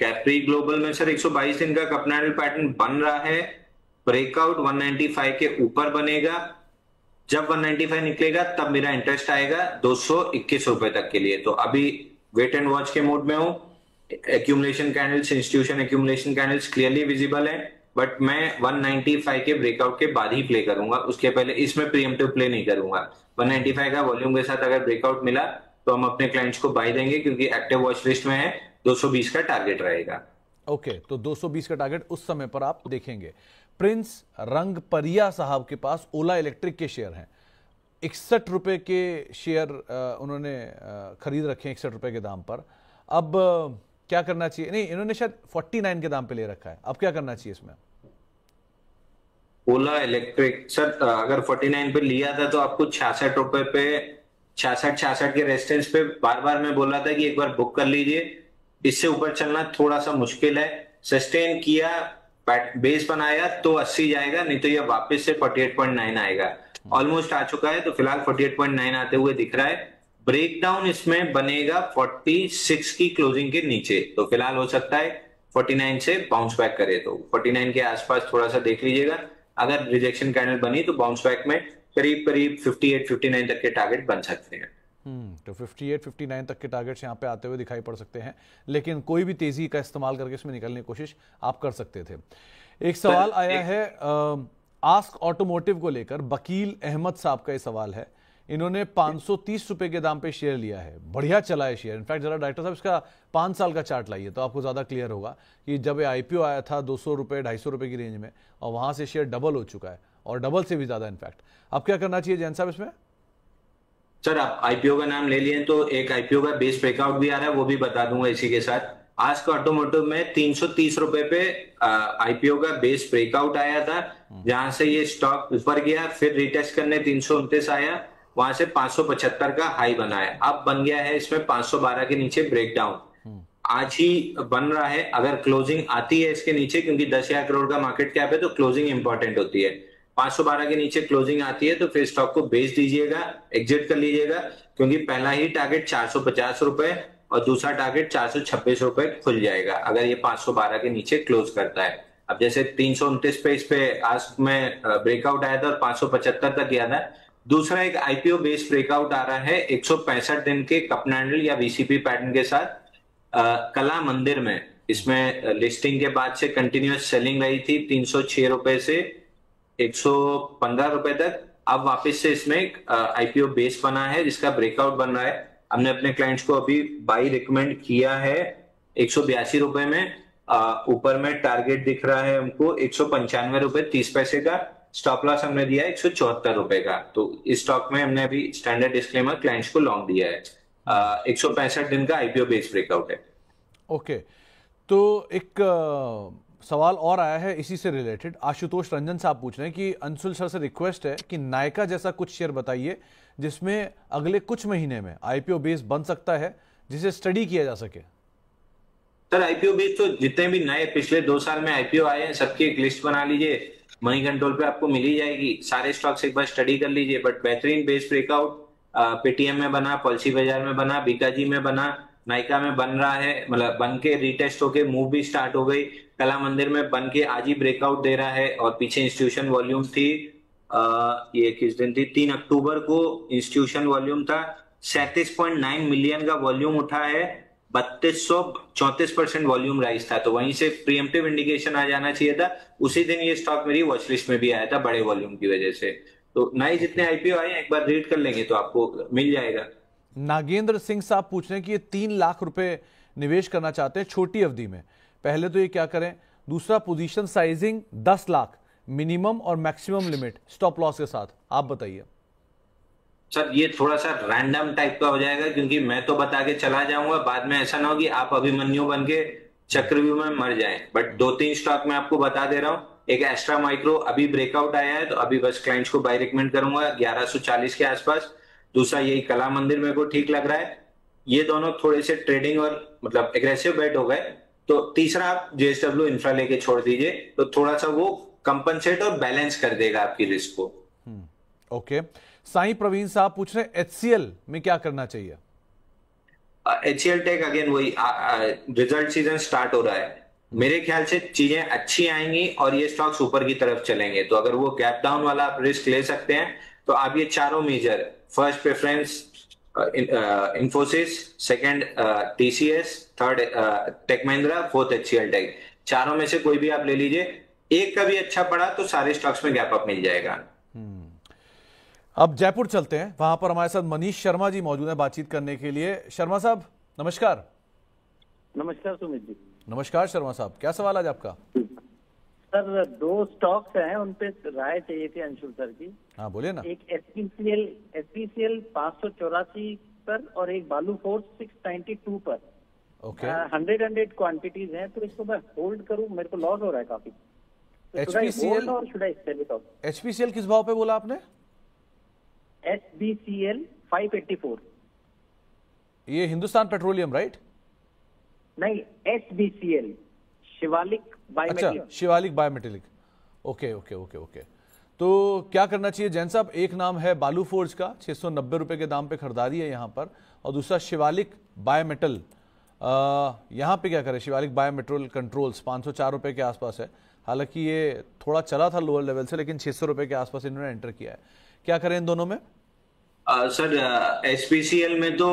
कैप्री ग्लोबल में सर 122 दिन का कपनैडल पैटर्न बन रहा है, ब्रेकआउट 195 के ऊपर बनेगा, जब 195 निकलेगा तब मेरा इंटरेस्ट आएगा 221 रुपए तक के लिए। तो अभी वेट एंड वॉच के मोड में हूं। Accumulation candles, institution accumulation candles clearly visible है, बट मैं 195 के ब्रेकआउट के बाद ही प्ले करूंगा, उसके पहले इसमें प्रीएम्प्टिव प्ले नहीं करूंगा। 195 का वॉल्यूम के साथ अगर ब्रेकआउट मिला तो हम अपने क्लाइंट्स को बाय देंगे, क्योंकि एक्टिव वॉच लिस्ट में है, 220 का टारगेट रहेगा। ओके, तो 220 का टारगेट उस समय पर आप देखेंगे। प्रिंस रंगपरिया साहब के पास ओला इलेक्ट्रिक के शेयर हैं, 61 रुपए के शेयर उन्होंने खरीद रखे हैं 61 रुपए के दाम पर। अब क्या करना चाहिए? नहीं, इन्होंने शायद 49 के दाम पे ले रखा है, अब क्या करना चाहिए इसमें? ओला इलेक्ट्रिक सर अगर 49 पे लिया था तो आपको 66 रुपए पे 66 के रेजिस्टेंस पे बार बार मैं बोल रहा था कि एक बार बुक कर लीजिए, इससे ऊपर चलना थोड़ा सा मुश्किल है। सस्टेन किया, बेस बनाया तो 80 जाएगा, नहीं तो ये वापस से 48.9 आएगा। ऑलमोस्ट आ चुका है, तो फिलहाल 48.9 आते हुए दिख रहा है। ब्रेकडाउन इसमें बनेगा 46 की क्लोजिंग के नीचे, तो फिलहाल हो सकता है 49 से बाउंस बैक करे, तो 49 के आसपास थोड़ा सा देख लीजिएगा। अगर रिजेक्शन कैंडल बनी तो बाउंस बैक में करीब 58-59 तक के टारगेट बन सकते हैं। तो 58-59 तक के टारगेट्स यहाँ पे आते हुए दिखाई पड़ सकते हैं, लेकिन कोई भी तेजी का इस्तेमाल करके इसमें निकलने की कोशिश आप कर सकते थे। एक सवाल आया है आस्क ऑटोमोटिव को लेकर, वकील अहमद साहब का ये सवाल है। इन्होंने 530 रुपए के दाम पे शेयर लिया है, बढ़िया चला है शेयर। इनफैक्ट जरा डायरेक्टर साहब इसका 5 साल का चार्ट लाइए तो आपको ज्यादा क्लियर होगा कि जब ये आईपीओ आया था 200 रुपए 250 रुपए की रेंज में, और वहां से शेयर डबल हो चुका है, और डबल से भी ज्यादा इनफैक्ट। अब क्या करना चाहिए जैन साहब इसमें? सर आप आईपीओ का नाम ले लिए तो एक आईपीओ का बेस ब्रेकआउट भी आ रहा है, वो भी बता दूंगा इसी के साथ। आस्क ऑटोमोटिव में 330 रुपए पे आईपीओ का बेस ब्रेकआउट आया था, जहां से ये स्टॉक ऊपर गया, फिर रिटेस्ट करने 329 आया, वहां से 575 का हाई बना है। अब बन गया है इसमें 512 के नीचे ब्रेकडाउन। आज ही बन रहा है। अगर क्लोजिंग आती है इसके नीचे, क्योंकि 10,000 करोड़ का मार्केट कैप है तो क्लोजिंग इंपॉर्टेंट होती है, 512 के नीचे क्लोजिंग आती है तो फिर स्टॉक को बेच दीजिएगा, एग्जिट कर लीजिएगा, क्योंकि पहला ही टारगेट 450 रुपए और दूसरा टारगेट 426 रुपए खुल जाएगा अगर ये 512 के नीचे क्लोज करता है। अब जैसे 329 पे इस पे आज में ब्रेकआउट आया था और 575 तक गया था। दूसरा एक आईपीओ बेस्ड ब्रेकआउट आ रहा है 165 दिन के कप कैंडल या वीसीपी पैटर्न के साथ कला मंदिर में। इसमें लिस्टिंग के बाद से कंटिन्यूअस सेलिंग रही थी 306 रुपए से 115 रुपए तक। अब वापस से इसमें आईपीओ बेस बना है जिसका ब्रेकआउट बन रहा है। हमने अपने क्लाइंट्स को अभी बाई रिकमेंड किया है 182 रुपए में। ऊपर में टारगेट दिख रहा है हमको 195 रुपए 30 पैसे का। स्टॉप लॉस हमने दिया है 174 रुपए का। तो इस स्टॉक में हमने अभी स्टैंडर्ड डिस्क्लेमर क्लाइंट्स को लॉन्ग दिया है। 165 दिन का आईपीओ बेस ब्रेकआउट है। ओके, तो एक सवाल और आया है इसी से रिलेटेड। आशुतोष रंजन साहब पूछ रहे हैं कि अंशुल सर से रिक्वेस्ट है कि नायका जैसा कुछ शेयर बताइए जिसमें अगले कुछ महीने में आईपीओ बेस बन सकता है, जिसे स्टडी किया जा सके। सर आईपीओ बेस तो जितने भी नए पिछले 2 साल में आईपीओ आए हैं सबकी एक लिस्ट बना लीजिए, मनी कंट्रोल पे आपको मिल ही जाएगी। सारे स्टॉक्स एक बार स्टडी कर लीजिए। बट बेहतरीन बेस ब्रेकआउट पेटीएम में बना, पॉलिसी बाजार में बना, बीकाजी में बना, नायका में बन रहा है, मतलब बन के रिटेस्ट होके मूव भी स्टार्ट हो गई। कला मंदिर में बन के आज ही ब्रेकआउट दे रहा है और पीछे इंस्टीट्यूशन वॉल्यूम थी ये किस दिन थी, 3 अक्टूबर को इंस्टीट्यूशन वॉल्यूम था 37.9 मिलियन का वॉल्यूम उठा है, 3234% वॉल्यूम राइज था। तो वहीं से प्रीएम्प्टिव इंडिकेशन आ जाना चाहिए था। उसी दिन ये स्टॉक मेरी वॉच लिस्ट में भी आया था बड़े वॉल्यूम की वजह से। तो नए जितने आईपीओ आए एक बार रीड कर लेंगे तो आपको मिल जाएगा। नागेंद्र सिंह साहब पूछ रहे हैं कि ये 3 लाख रुपए निवेश करना चाहते हैं छोटी अवधि में, पहले तो ये क्या करें? दूसरा, पोजीशन साइजिंग 10 लाख मिनिमम और मैक्सिमम लिमिट स्टॉप लॉस के साथ, आप बताइए। सर ये थोड़ा सा रैंडम टाइप का हो जाएगा, क्योंकि मैं तो बता के चला जाऊंगा, बाद में ऐसा ना हो कि आप अभिमन्यु बन के चक्रव्यूह में मर जाएं। बट 2-3 स्टॉक मैं आपको बता दे रहा हूँ। एक एस्ट्रा माइक्रो अभी ब्रेकआउट आया है तो अभी बस क्लाइंट्स को बाय रिकमेंड करूंगा 1140 के आसपास। दूसरा यही कला मंदिर मेरे को ठीक लग रहा है। ये दोनों थोड़े से ट्रेडिंग और मतलब एग्रेसिव बेट हो गए। तो तीसरा आप जेएसडब्ल्यू इंफ्रा लेके छोड़ दीजिए, तो थोड़ा सा वो कंपनसेट और बैलेंस कर देगा आपकी रिस्क को। ओके, साईं प्रवीण साहब पूछ रहे हैं एचसीएल में क्या करना चाहिए? एचसीएल टेक अगेन वही रिजल्ट सीजन स्टार्ट हो रहा है, मेरे ख्याल से चीजें अच्छी आएंगी और ये स्टॉक्स ऊपर की तरफ चलेंगे। तो अगर वो गैप डाउन वाला आप रिस्क ले सकते हैं तो आप ये चारों major, first preference Infosys, second TCS, third Tech Mahindra, fourth HCL Tech, चारों में से कोई भी आप ले लीजिए। एक का भी अच्छा पड़ा तो सारे स्टॉक्स में गैप अप मिल जाएगा। अब जयपुर चलते हैं, वहां पर हमारे साथ मनीष शर्मा जी मौजूद हैं बातचीत करने के लिए। शर्मा साहब नमस्कार। नमस्कार सुमित जी। नमस्कार शर्मा साहब, क्या सवाल आज आपका? सर 2 स्टॉक्स हैं, उन पे राय चाहिए थी अंशुल सर की। हाँ बोलिए ना। एक एसपीसीएल 584 पर और एक बालू फोर्स 692 पर। ओके, 100 क्वांटिटीज हैं, तो इसको मैं होल्ड करूं? मेरे को लॉस हो रहा है काफी। एचपीसीएल और should I sell it out? HPCL किस भाव पे बोला आपने? एसबीसीएल 584। ये हिंदुस्तान पेट्रोलियम राइट? नहीं, एसबीसीएल शिवालिक बायोमेटिक। अच्छा, Shivalik biometric. Okay okay okay okay. तो क्या करना चाहिए जैन साहब? एक नाम है बालू फोर्ज का, 690 रुपए के दाम पे खरीदारी है यहाँ पर, और दूसरा शिवालिक बायोमेटल। यहाँ पे क्या करें? शिवालिक बायोमेट्रोल कंट्रोल्स 504 रुपए के आसपास है। हालांकि ये थोड़ा चला था लोअर लेवल से, लेकिन 600 रुपए के आसपास इन्होंने एंटर किया है। क्या करें इन दोनों में? सर एसपीसीएल में तो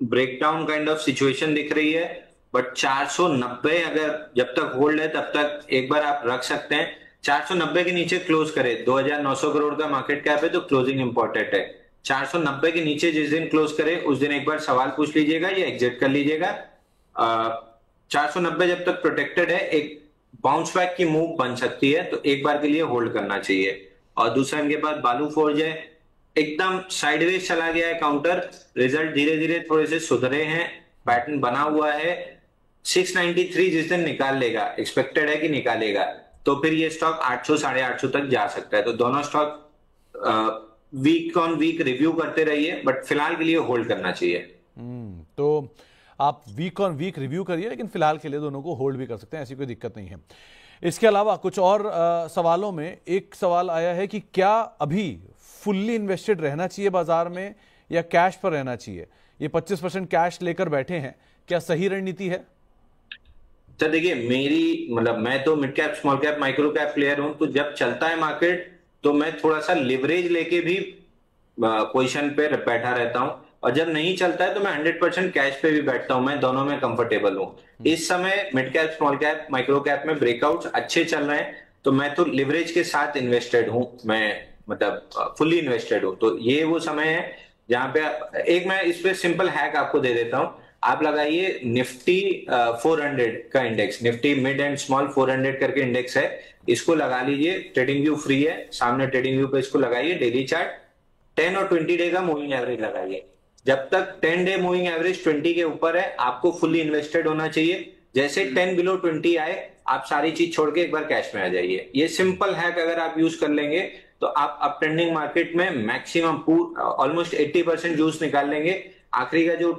ब्रेकडाउन काइंड ऑफ सिचुएशन दिख रही है, बट 490 अगर जब तक होल्ड है तब तक एक बार आप रख सकते हैं। 490 के नीचे क्लोज करे, 2900 करोड़ का मार्केट कैप है तो क्लोजिंग इंपॉर्टेंट है। 490 के नीचे जिस दिन क्लोज करे उस दिन एक बार सवाल पूछ लीजिएगा या एग्जिट कर लीजिएगा। 490 जब तक प्रोटेक्टेड है, एक बाउंस बैक की मूव बन सकती है, तो एक बार के लिए होल्ड करना चाहिए। और दूसरा इनके पास बालू फोर्ज है, एकदम साइडवेज चला गया है काउंटर, रिजल्ट धीरे धीरे थोड़े से सुधरे हैं, पैटर्न बना हुआ है। 693 जिस दिन निकाल लेगा, एक्सपेक्टेड है कि निकालेगा, तो फिर ये स्टॉक 800 850 तक जा सकता है। तो दोनों stock week on week review करते रहिए, बट फिलहाल के लिए होल्ड करना चाहिए। तो आप वीक ऑन वीक रिव्यू करिए, लेकिन फिलहाल के लिए दोनों को होल्ड भी कर सकते हैं, ऐसी कोई दिक्कत नहीं है। इसके अलावा कुछ और सवालों में एक सवाल आया है कि क्या अभी फुल्ली इन्वेस्टेड रहना चाहिए बाजार में या कैश पर रहना चाहिए? ये 25% कैश लेकर बैठे हैं, क्या सही रणनीति है? सर देखिए, मेरी मतलब मैं तो mid cap, small cap, micro cap player हूं, तो जब चलता है मार्केट तो मैं थोड़ा सा लिवरेज लेके भी पोजीशन पे बैठा रहता हूं, और जब नहीं चलता है तो मैं 100% कैश पे भी बैठता हूं। मैं दोनों में कंफर्टेबल हूं। इस समय mid cap, small cap, micro cap में ब्रेकआउट्स अच्छे चल रहे हैं, तो मैं तो लिवरेज के साथ इन्वेस्टेड हूं, मैं मतलब फुल्ली इन्वेस्टेड हूं। तो ये वो समय है जहां पे एक मैं इस पे सिंपल हैक आपको दे देता हूं। आप लगाइए निफ्टी 400 का index, Nifty mid and small 400 करके इंडेक्स है, इसको लगा लीजिए। ट्रेडिंग व्यू फ्री है, सामने ट्रेडिंग व्यू पे इसको लगाइए। डेली चार्ट 10 और 20 डे का मूविंग एवरेज लगाइए। जब तक 10 डे मूविंग एवरेज 20 के ऊपर है, आपको फुल्ली इन्वेस्टेड होना चाहिए। जैसे 10 बिलो 20 आए, आप सारी चीज छोड़ के एक बार कैश में आ जाइए। ये सिंपल हैक अगर आप यूज कर लेंगे तो आप अप ट्रेंडिंग मार्केट में मैक्सिमम ऑलमोस्ट 80% जूस निकाल लेंगे। आखिरी का जो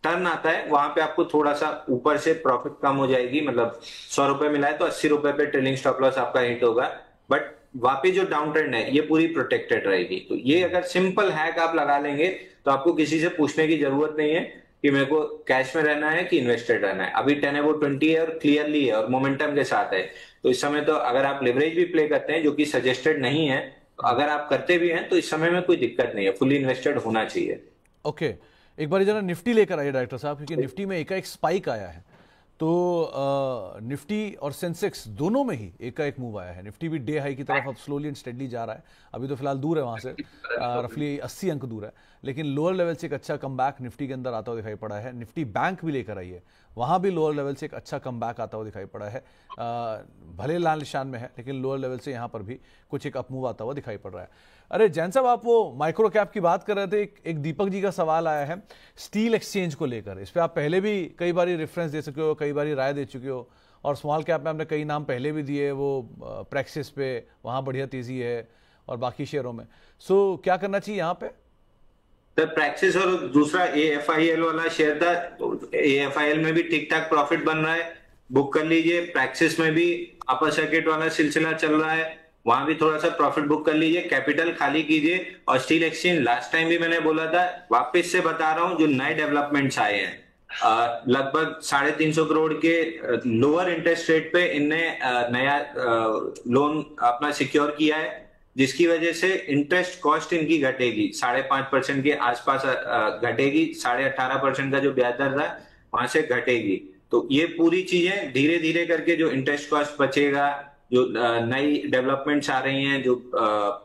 टर्न आता है वहां पे आपको थोड़ा सा ऊपर से प्रॉफिट कम हो जाएगी, मतलब 100 रुपए मिला है तो 80 रुपए पे ट्रेलिंग स्टॉप लॉस आपका हिट होगा, बट वापिस जो डाउन ट्रेंड है ये पूरी प्रोटेक्टेड रहेगी। तो ये अगर सिंपल हैक आप लगा लेंगे तो आपको किसी से पूछने की जरूरत नहीं है कि मेरे को कैश में रहना है कि इन्वेस्टेड रहना है। अभी 10/20 है और क्लियरली है और मोमेंटम के साथ है, तो इस समय तो अगर आप लिवरेज भी प्ले करते हैं जो कि सजेस्टेड नहीं है, तो अगर आप करते भी हैं तो इस समय में कोई दिक्कत नहीं है, फुली इन्वेस्टेड होना चाहिए। ओके, एक बार जरा निफ्टी लेकर आइए डायरेक्टर साहब, क्योंकि निफ्टी में एकाएक स्पाइक आया है। तो निफ्टी और सेंसेक्स दोनों में ही एकाएक मूव आया है। निफ्टी भी डे हाई की तरफ अब स्लोली एंड स्टेडली जा रहा है, अभी तो फिलहाल दूर है वहां से, रफली 80 अंक दूर है, लेकिन लोअर लेवल से एक अच्छा कमबैक निफ्टी के अंदर आता हुआ दिखाई पड़ा है। निफ्टी बैंक भी लेकर आई है, वहां भी लोअर लेवल से एक अच्छा कमबैक आता हुआ दिखाई पड़ा है। भले लाल निशान में है, लेकिन लोअर लेवल से यहाँ पर भी कुछ एक अपमूव आता हुआ दिखाई पड़ रहा है। अरे जैन साहब, आप वो माइक्रो कैप की बात कर रहे थे, एक दीपक जी का सवाल आया है स्टील एक्सचेंज को लेकर। इस पर आप पहले भी कई बार रेफरेंस दे चुके हो, कई बार राय दे चुके हो, और स्मॉल कैप में आपने कई नाम पहले भी दिए, वो प्रैक्सिस पे वहां बढ़िया तेजी है और बाकी शेयरों में। सो क्या करना चाहिए यहाँ पे? प्रैक्सिस और दूसरा AFIL वाला शेयर था, तो AFIL में भी ठीक ठाक प्रॉफिट बन रहा है, बुक कर लीजिए। प्रैक्सिस में भी अपर सर्किट वाला सिलसिला चल रहा है, वहां भी थोड़ा सा प्रॉफिट बुक कर लीजिए, कैपिटल खाली कीजिए। और स्टील एक्सचेंज लास्ट टाइम भी मैंने बोला था, वापस से बता रहा हूं, जो नए डेवलपमेंट्स आए हैं, लगभग 350 करोड़ के लोअर इंटरेस्ट रेट पे इनने नया लोन अपना सिक्योर किया है, जिसकी वजह से इंटरेस्ट कॉस्ट इनकी घटेगी, 5.5% के आसपास घटेगी। 18.5% का जो ब्याज दर था वहां से घटेगी। तो ये पूरी चीजें धीरे धीरे करके जो इंटरेस्ट कॉस्ट बचेगा, जो नई डेवलपमेंट्स आ रही हैं, जो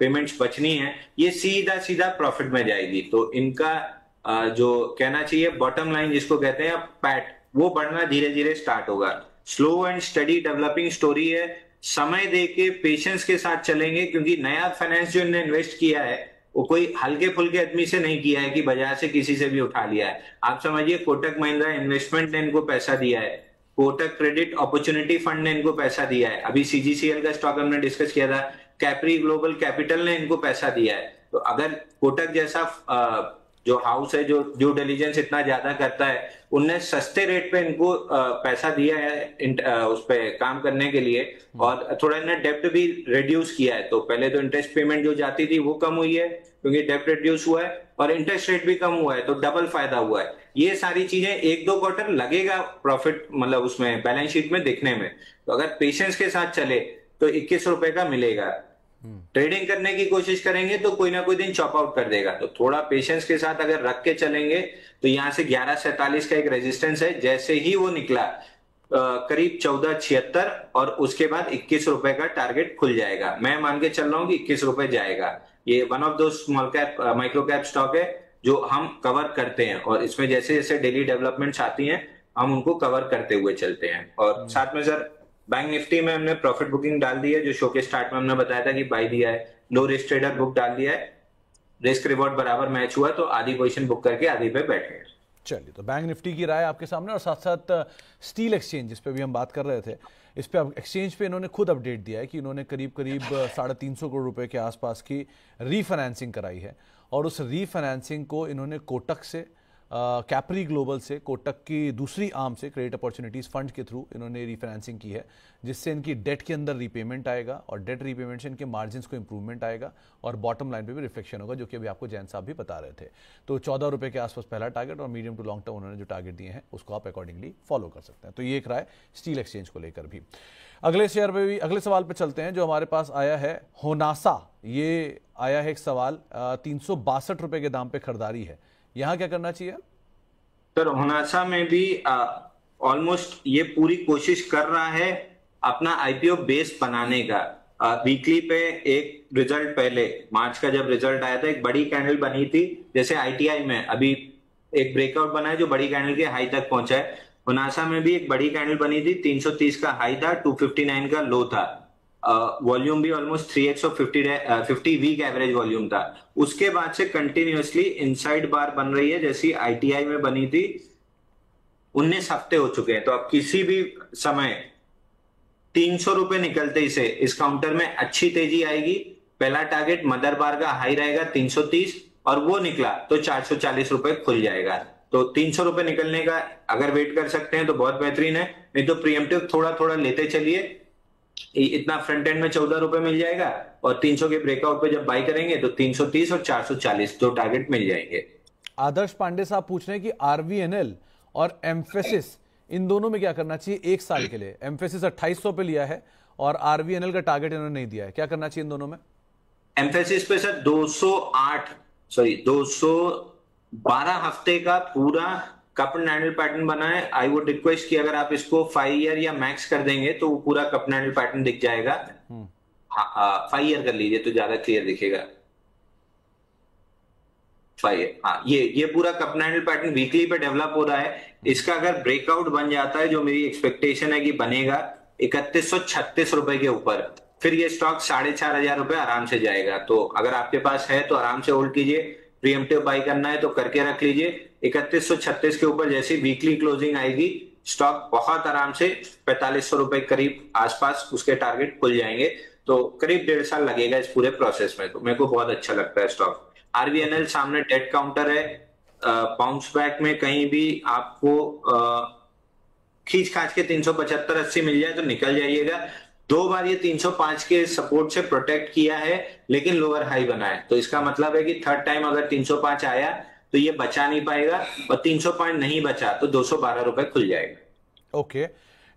पेमेंट्स बचनी है, ये सीधा सीधा प्रॉफिट में जाएगी। तो इनका जो कहना चाहिए बॉटम लाइन जिसको कहते हैं पैट, वो बढ़ना धीरे धीरे स्टार्ट होगा। Slow and study developing story है, समय देके पेशेंस के साथ चलेंगे, क्योंकि नया फाइनेंस जो इन्होंने इन्वेस्ट किया है वो कोई हल्के फुल्के आदमी से नहीं किया है कि बाजार से किसी से भी उठा लिया है। आप समझिए, कोटक महिंद्रा इन्वेस्टमेंट ने इनको पैसा दिया है, कोटक क्रेडिट अपॉर्चुनिटी फंड ने इनको पैसा दिया है, अभी CGCL का स्टॉक हमने डिस्कस किया था, कैप्री ग्लोबल कैपिटल ने इनको पैसा दिया है। तो अगर कोटक जैसा जो हाउस है, जो ड्यू डिलीजेंस इतना ज्यादा करता है, उनने सस्ते रेट पे इनको पैसा दिया है उस पे काम करने के लिए, और थोड़ा इन्हें डेप्ट भी रिड्यूस किया है। तो पहले तो इंटरेस्ट पेमेंट जो जाती थी वो कम हुई है, क्योंकि डेप्ट रिड्यूस हुआ है, और इंटरेस्ट रेट भी कम हुआ है, तो डबल फायदा हुआ है। ये सारी चीजें 1-2 क्वार्टर लगेगा प्रॉफिट, मतलब उसमें बैलेंस शीट में दिखने में। तो अगर पेशेंस के साथ चले तो 21 रुपए का मिलेगा। ट्रेडिंग करने की कोशिश करेंगे तो कोई ना कोई दिन चॉप आउट कर देगा। तो थोड़ा पेशेंस के साथ अगर रख के चलेंगे तो यहाँ से 11.47 का एक रेजिस्टेंस है, जैसे ही वो निकला करीब 14.76, और उसके बाद 21 रुपए का टारगेट खुल जाएगा। मैं मान के चल रहा हूँ कि 21 रुपए जाएगा। ये वन ऑफ दो small cap micro cap stock है जो हम कवर करते हैं, और इसमें जैसे जैसे डेली डेवलपमेंट्स आती हैं हम उनको कवर करते हुए चलते हैं। और साथ में सर बैंक निफ्टी में हमने प्रॉफिट बुकिंग डाल दी है, जो शो के स्टार्ट में हमने बताया था कि बाय दिया है, लो रिस्क ट्रेडर बुक डाल दिया है, रिस्क रिवॉर्ड बराबर मैच हुआ तो आधी पोजीशन बुक करके आधी पे बैठे हैं। चलिए, तो बैंक निफ्टी की राय आपके सामने, और साथ साथ स्टील एक्सचेंज जिस पे भी हम बात कर रहे थे, इस पे एक्सचेंज पे इन्होंने खुद अपडेट दिया है कि इन्होंने करीब 350 करोड़ रुपए के आसपास की रीफाइनेंसिंग कराई है, और उस रीफाइनेंसिंग को इन्होंने कोटक से कैप्री ग्लोबल से, कोटक की दूसरी आर्म से, क्रेडिट अपॉर्चुनिटीज फंड के थ्रू इन्होंने रीफाइनेंसिंग की है, जिससे इनकी डेट के अंदर रीपेमेंट आएगा और डेट रीपेमेंट से इनके मार्जिन्स को इंप्रूवमेंट आएगा और बॉटम लाइन पे भी रिफ्लेक्शन होगा, जो कि अभी आपको जैन साहब भी बता रहे थे। तो 14 रुपये के आसपास पहला टारगेट और मीडियम टू लॉन्ग टर्म उन्होंने जो टारगेट दिए हैं उसको आप अकॉर्डिंगली फॉलो कर सकते हैं। तो ये एक राय स्टील एक्सचेंज को लेकर भी। अगले शेयर पे भी, अगले सवाल पे चलते हैं जो हमारे पास आया है होनासा। ये आया है एक सवाल, 362 रुपए के दाम पे खरीदारी है, यहाँ क्या करना चाहिए? सर होनासा में भी ऑलमोस्ट ये पूरी कोशिश कर रहा है अपना आईपीओ बेस बनाने का। वीकली पे एक रिजल्ट, पहले मार्च का जब रिजल्ट आया था एक बड़ी कैंडल बनी थी, जैसे आईटीआई में अभी एक ब्रेकआउट बना है जो बड़ी कैंडल के हाई तक पहुंचा है। होनासा में भी एक बड़ी कैंडल बनी थी, 330 का हाई था, 259 का लो था। वॉल्यूम भी ऑलमोस्ट 3x और 50 वीक एवरेज वॉल्यूम था। उसके बाद से कंटिन्यूअसली इनसाइड बार बन रही है, जैसी आईटीआई में बनी थी। 19 हफ्ते हो चुके हैं, तो अब किसी भी समय 300 रुपए निकलते ही से इस काउंटर में अच्छी तेजी आएगी। पहला टारगेट मदर बार का हाई रहेगा 330 और वो निकला तो 440 रुपए खुल जाएगा। तो 300 रुपए निकलने का अगर वेट कर सकते हैं तो बहुत बेहतरीन है, नहीं तो प्रीएम्प्टिव थोड़ा थोड़ा लेते चलिए। इतना फ्रंट एंड में 14 रुपए मिल जाएगा और 300 के ब्रेकआउट पे जब बाई करेंगे तो 330 और 440 दो टारगेट मिल जाएंगे। आदर्श पांडे साहब पूछ रहे हैं कि आरवीएनएल और एम्फेसिस, इन दोनों में क्या करना चाहिए एक साल के लिए? एम्फेसिस 2800 पे लिया है और आरवीएनएल का टारगेट इन्होंने नहीं दिया है, क्या करना चाहिए इन दोनों में? एम्फेसिस पे सर 212 हफ्ते का पूरा कप एंड हैंडल पैटर्न बना है। आई वुड रिक्वेस्ट कि अगर आप इसको 5 ईयर या मैक्स कर देंगे तो वो पूरा कप एंड हैंडल पैटर्न दिख जाएगा। हाँ, 5 ईयर कर लीजिए तो ज्यादा क्लियर दिखेगा। 5 ईयर, हाँ, ये पूरा cup and handle pattern weekly पे डेवलप हो रहा है। इसका अगर ब्रेकआउट बन जाता है, जो मेरी एक्सपेक्टेशन है कि बनेगा 3136 रुपए के ऊपर, फिर ये स्टॉक 4500 रुपए आराम से जाएगा। तो अगर आपके पास है तो आराम से होल्ड कीजिए, प्रीएम्प्टिव बाई करना है तो करके रख लीजिए। 3136 के ऊपर जैसी वीकली क्लोजिंग आएगी, स्टॉक बहुत आराम से 4500 रुपए करीब आसपास उसके टारगेट खुल जाएंगे। तो करीब 1.5 साल लगेगा इस पूरे प्रोसेस में। तो मेरे को बहुत अच्छा लगता है स्टॉक। आरवीएनएल सामने डेट काउंटर है, बाउंस बैक में कहीं भी आपको खींच खाच के 375-80 मिल जाए तो निकल जाइएगा। 2 बार ये 305 के सपोर्ट से प्रोटेक्ट किया है लेकिन लोअर हाई बना है, तो इसका मतलब है कि थर्ड टाइम अगर 305 आया तो ये बचा नहीं पाएगा और 300 पॉइंट नहीं बचा तो 212 रुपए खुल जाएगा। ओके।